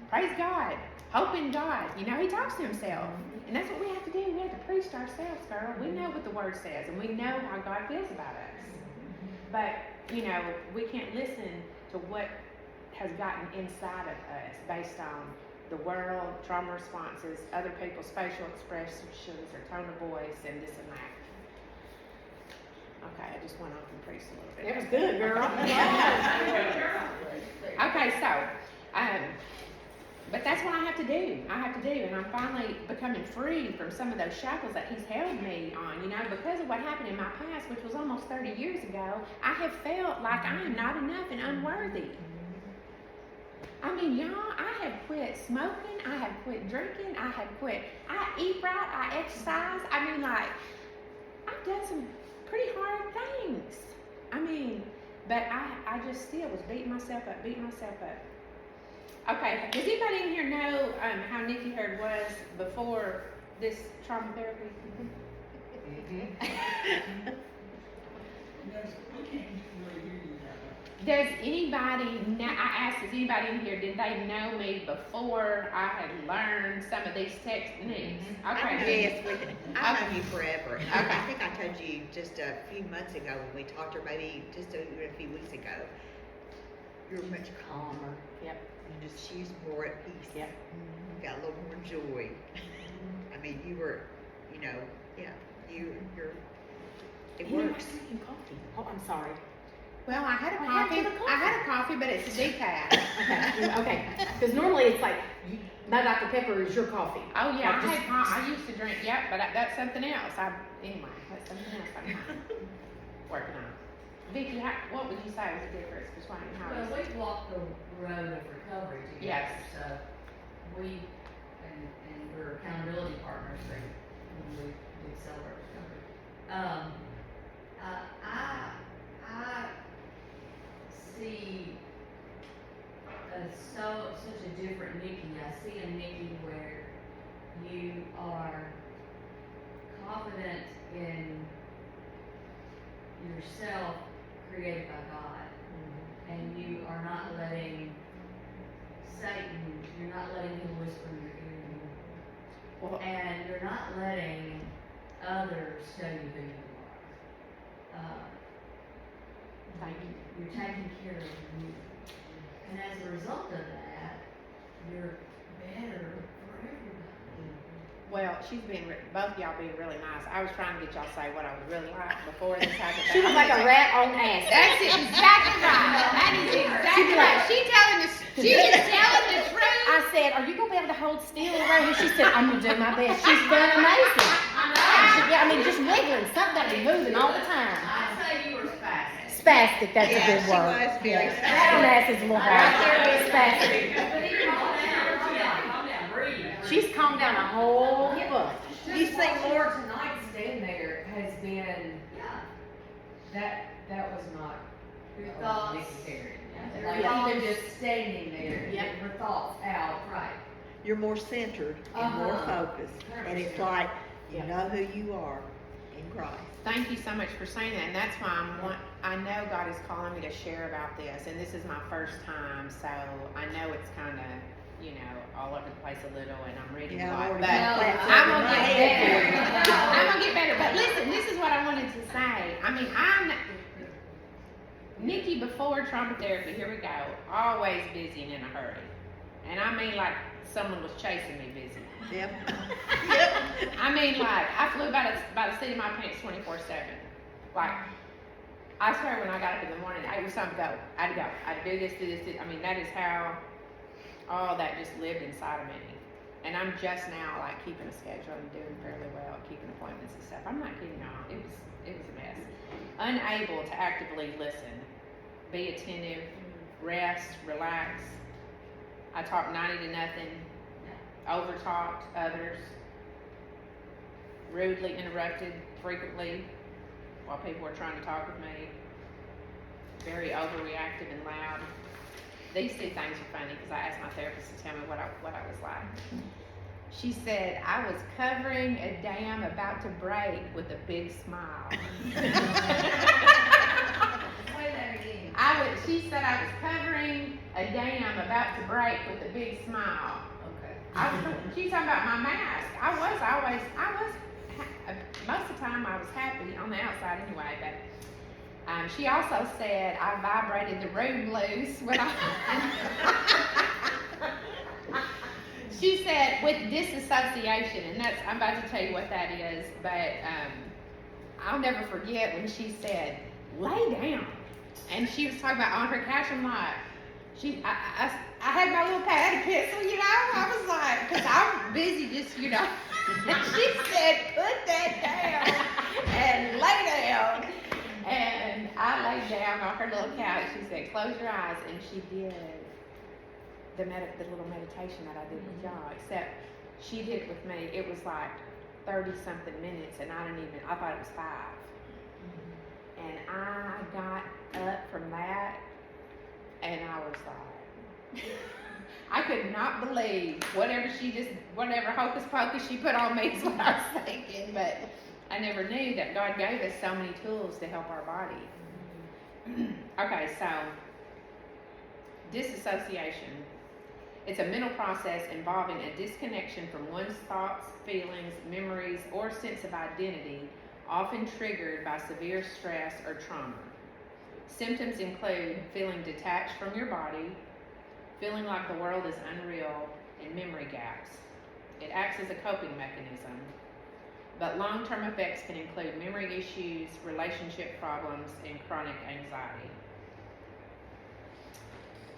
praise God. Hope in God. You know, he talks to himself. And that's what we have to do. We have to preach to ourselves, girl. We know what the word says, and we know how God feels about us. But, you know, we can't listen to what has gotten inside of us based on the world, trauma responses, other people's facial expressions or tone of voice, and this and that. Okay, I just went off and preached a little bit. It was good, girl. Okay, so, but that's what I have to do. And I'm finally becoming free from some of those shackles that he's held me on. You know, because of what happened in my past, which was almost 30 years ago, I have felt like I am not enough and unworthy. I mean, y'all, I have quit smoking. I have quit drinking. I eat right. I exercise. I mean, like, I've done some pretty hard things. I mean, but I just still was beating myself up. Okay, does anybody in here know how Nikki Hurd was before this trauma therapy? Does anybody now? I asked, does anybody in here, did they know me before I had learned some of these techniques? Okay. Yes, I've known you forever. I think I told you just a few months ago when we talked, or maybe just a few weeks ago. You're much calmer. Yep. She was more at peace. Yep. You got a little more joy. I mean, you were, you know, yeah, you're. It works. I'm drinking coffee. Oh, I'm sorry. Well, I had a What happened coffee. to the I had a coffee, but it's a decaf. Okay. Because normally it's like, my Dr. Pepper is your coffee. Oh yeah, Like, I used to drink. Yep, but that's something else. Anyway, that's something else I'm working on. Vicky, what would you say was the difference between how? Well, we walked the road of recovery together, Yes. so we, and we're accountability partners, so when we did celebrate recovery. I see such a different Nikki. I see a Nikki where you are confident in yourself created by God, and you are not letting Satan, you're not letting him whisper in your ear anymore. Well, And you're not letting others tell you who you are. thank you. You're taking care of you. And as a result of that, you're better for everybody. Well, both y'all being really nice. I was trying to get y'all to say what I was really like before this happened. She was like a rat on acid. That's exactly right. That is exactly right. She is telling the truth. I said, are you gonna be able to hold still right here? She said, I'm gonna do my best. She's done amazing. I mean, just wiggling, something got to be moving all the time. I'd say you were spastic. Spastic, that's a Yeah, good she word. was very Rat on acid is a little hard. Spastic. But you calm down, breathe. She's calmed down a whole bunch. You seem more, Tonight stand there has been, Yeah. that was not Your thoughts. necessary. Your Like thoughts. even just standing there, Yeah. getting her thoughts out. Right. you're more centered and more Uh-huh. focused. And it's like, you know who you are in Christ. Thank you so much for saying that, and that's why I know God is calling me to share about this, and this is my first time, so I know it's kind of, all over the place a little, and I'm reading Yeah, a lot, Lord, but no, I'm gonna I- get better. I'm gonna get better, but listen, this is what I wanted to say. I mean, Nikki before trauma therapy, here we go, always busy and in a hurry, and I mean like someone was chasing me busy. Yep. I mean, like, I flew by the seat of my pants 24/7. Like, I swear when I got up in the morning, it was time to go. I had to go. I had to do this. I mean, that is how all that just lived inside of me. And I'm just now, like, keeping a schedule and doing fairly well, keeping appointments and stuff. I'm not kidding y'all. It was a mess. Unable to actively listen, be attentive, rest, relax. I talked 90 to nothing. Overtalked others, rudely interrupted frequently while people were trying to talk with me, very overreactive and loud. These two things are funny because I asked my therapist to tell me what I was like. She said, I was covering a dam about to break with a big smile. Say that again. She said I was covering a dam about to break with a big smile. She's talking about my mask. Most of the time I was happy on the outside anyway, but she also said I vibrated the room loose when she said with disassociation, and I'm about to tell you what that is, but I'll never forget when she said, lay down. And she was talking about on her couch. I'm like, I had my little pad of pencil, I was like, because I'm busy just, and she said, put that down and lay down. And I laid down on her little couch. She said, close your eyes. And she did the little meditation that I did with y'all, except she did it with me. It was like 30 something minutes, and I thought it was 5. And I got up from that, and I was like, I could not believe whatever hocus pocus she put on me is what I was thinking, but I never knew that God gave us so many tools to help our body. Okay, so disassociation. It's a mental process involving a disconnection from one's thoughts, feelings, memories, or sense of identity, often triggered by severe stress or trauma. Symptoms include feeling detached from your body, feeling like the world is unreal, and memory gaps. It acts as a coping mechanism, but long-term effects can include memory issues, relationship problems, and chronic anxiety.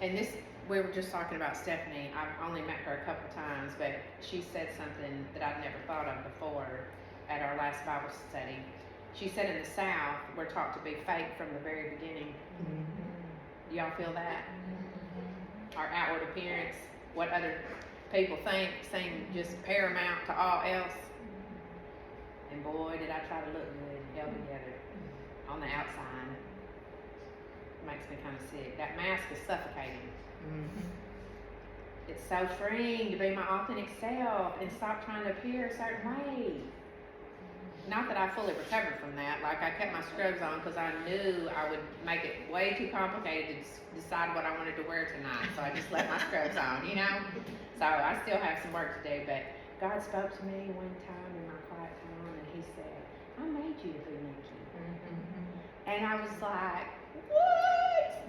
And this, we were just talking about Stephanie. I've only met her a couple times, but she said something that I'd never thought of before at our last Bible study. She said in the South, we're taught to be fake from the very beginning. Do y'all feel that? Our outward appearance, what other people think, seem just paramount to all else. And boy, did I try to look good and held together on the outside. It makes me kind of sick. That mask is suffocating. It's so freeing to be my authentic self and stop trying to appear a certain way. Not that I fully recovered from that. Like, I kept my scrubs on because I knew I would make it way too complicated to decide what I wanted to wear tonight. So I just left my scrubs on, So I still have some work to do, but God spoke to me one time in my quiet time, and He said, I made you to be Nikki. And I was like, what?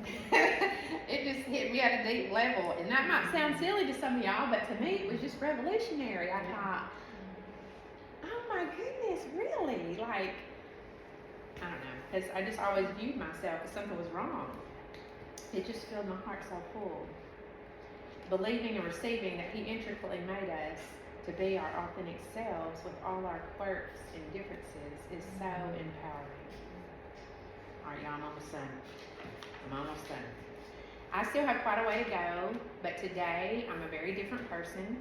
It just hit me at a deep level. And that might sound silly to some of y'all, but to me it was just revolutionary. I thought, this? Really? Like, I don't know, because I just always viewed myself as something was wrong. It just filled my heart so full. Believing and receiving that He intricately made us to be our authentic selves with all our quirks and differences is so empowering. All right, y'all, I'm almost done. I still have quite a way to go, but today I'm a very different person.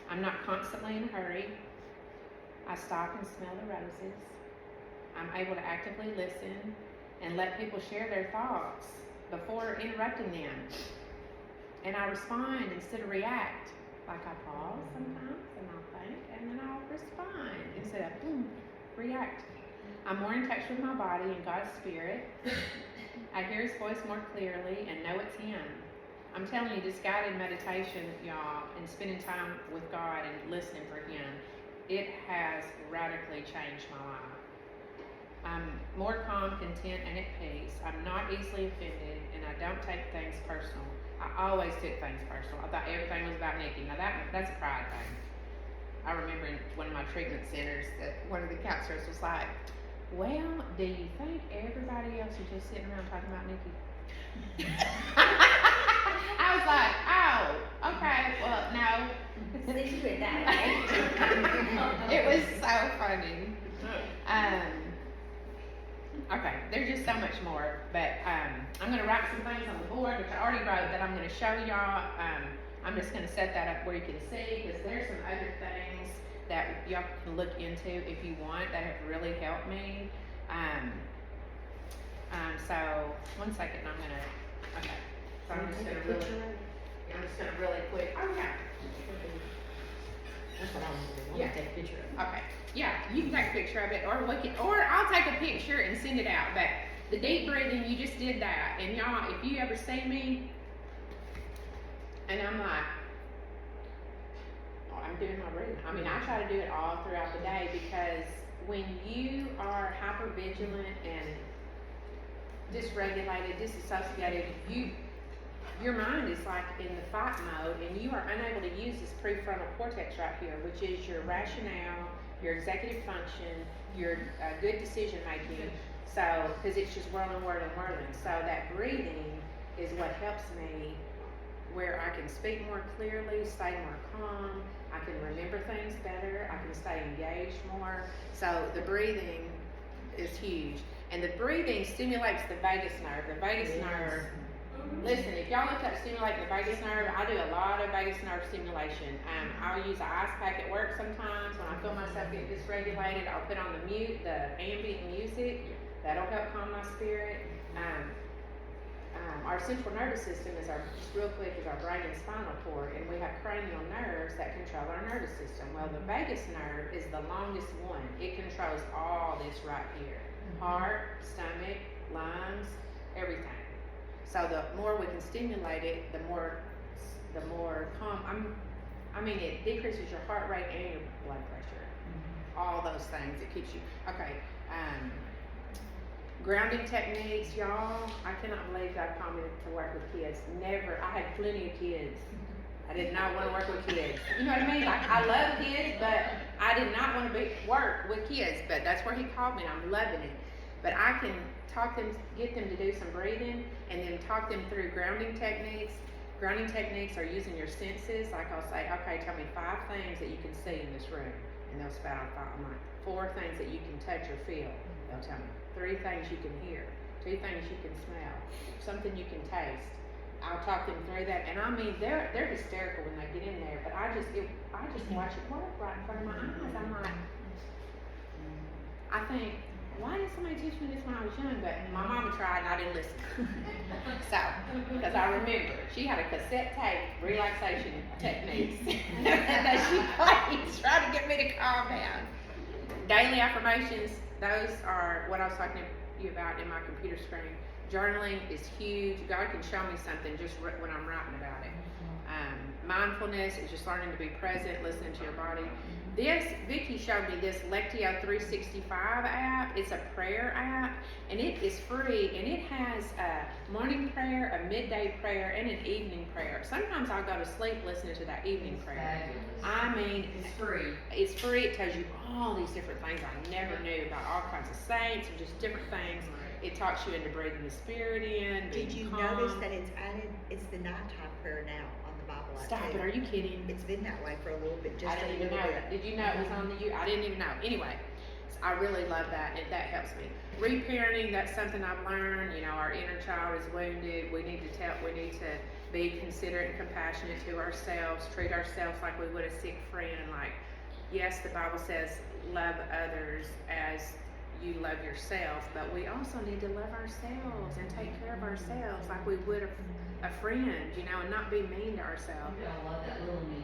I'm not constantly in a hurry. I stop and smell the roses. I'm able to actively listen and let people share their thoughts before interrupting them. And I respond instead of react. Like I pause sometimes and I'll think and then I'll respond instead of react. I'm more in touch with my body and God's Spirit. I hear His voice more clearly and know it's Him. I'm telling you, this guided meditation, y'all, and spending time with God and listening for Him, it has radically changed my life. I'm more calm, content, and at peace. I'm not easily offended, and I don't take things personal. I always took things personal. I thought everything was about Nikki. Now that's a pride thing. I remember in one of my treatment centers that one of the counselors was like, well, do you think everybody else is just sitting around talking about Nikki? I was like, oh, okay, well, no. Since you went that way. It was so funny. Okay, there's just so much more, but I'm going to write some things on the board, which I already wrote, that I'm going to show y'all. I'm just going to set that up where you can see, because there's some other things that y'all can look into if you want that have really helped me. So, 1 second, I'm going to, okay. So I'm just going to really quick, oh yeah. That's what I want to do. I Yeah. want to take a picture of it. Okay, yeah, you can take a picture of it, or I'll take a picture and send it out. But the deep breathing, you just did that, and y'all, if you ever see me, and I'm like, oh, I'm doing my breathing. I mean, I try to do it all throughout the day, because when you are hyper vigilant and dysregulated, disassociated, your mind is like in the fight mode, and you are unable to use this prefrontal cortex right here, which is your rationale, your executive function, your good decision making. So, because it's just whirling. So that breathing is what helps me, where I can speak more clearly, stay more calm, I can remember things better, I can stay engaged more. So the breathing is huge. And the breathing stimulates the vagus nerve. The vagus nerve, listen, if y'all look up stimulating the vagus nerve, I do a lot of vagus nerve stimulation. I'll use an ice pack at work sometimes. When I feel myself getting dysregulated, I'll put on the ambient music. That'll help calm my spirit. Our central nervous system is just real quick, is our brain and spinal cord, and we have cranial nerves that control our nervous system. Well, the vagus nerve is the longest one. It controls all this right here. Heart, stomach, lungs, everything. So the more we can stimulate it, the more calm. It decreases your heart rate and your blood pressure. All those things. It keeps you, okay. Grounding techniques, y'all. I cannot believe God called me to work with kids. Never. I had plenty of kids. I did not want to work with kids. You know what I mean? Like, I love kids, but I did not want to work with kids. But that's where He called me. I'm loving it. But I can get them to do some breathing, and then talk them through grounding techniques. Grounding techniques are using your senses. Like, I'll say, okay, tell me 5 things that you can see in this room. And they'll spout out 5. I'm like, 4 things that you can touch or feel. They'll tell me 3 things you can hear, 2 things you can smell, something you can taste. I'll talk them through that, and I mean, they're hysterical when they get in there. But I just watch it work right in front of my eyes. I'm like, I think, why didn't somebody teach me this when I was young? But my mama tried, and I didn't listen. So, because I remember she had a cassette tape relaxation techniques that she played to try to get me to calm down. Daily affirmations. Those are what I was talking to you about in my computer screen. Journaling is huge. God can show me something just when I'm writing about it. Mindfulness is just learning to be present, listening to your body. Vicky showed me this Lectio 365 app. It's a prayer app, and it is free, and it has a morning prayer, a midday prayer, and an evening prayer. Sometimes I'll go to sleep listening to that evening prayer. I mean, It's free. it's free. It tells you all these different things I never knew about all kinds of saints and just different things. It talks you into breathing the Spirit in. Did being you calm. notice that it's added, it's the nighttime prayer now on the Bible app Stop too? it! Are you kidding? It's been that way for a little bit, just I a didn't even little know bit. that. Did you know it was on the I didn't even know. Anyway, so I really love that, and that helps me. Reparenting, that's something I've learned. You know, our inner child is wounded. We need to be considerate and compassionate to ourselves, treat ourselves like we would a sick friend. Like, yes, the Bible says love others as you love yourself, but we also need to love ourselves and take care of ourselves like we would a friend, you know, and not be mean to ourselves. You gotta love that little me.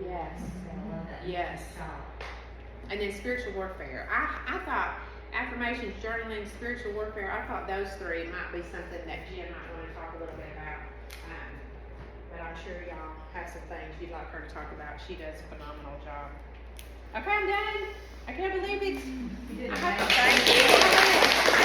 Yes. You gotta love that Yes. child. And then spiritual warfare. I thought affirmations, journaling, spiritual warfare, I thought those three might be something that Jen might want to talk a little bit about. But I'm sure y'all have some things you'd like her to talk about. She does a phenomenal job. Okay, I'm done. I can't believe it. You did I amazing. hope- Thank you.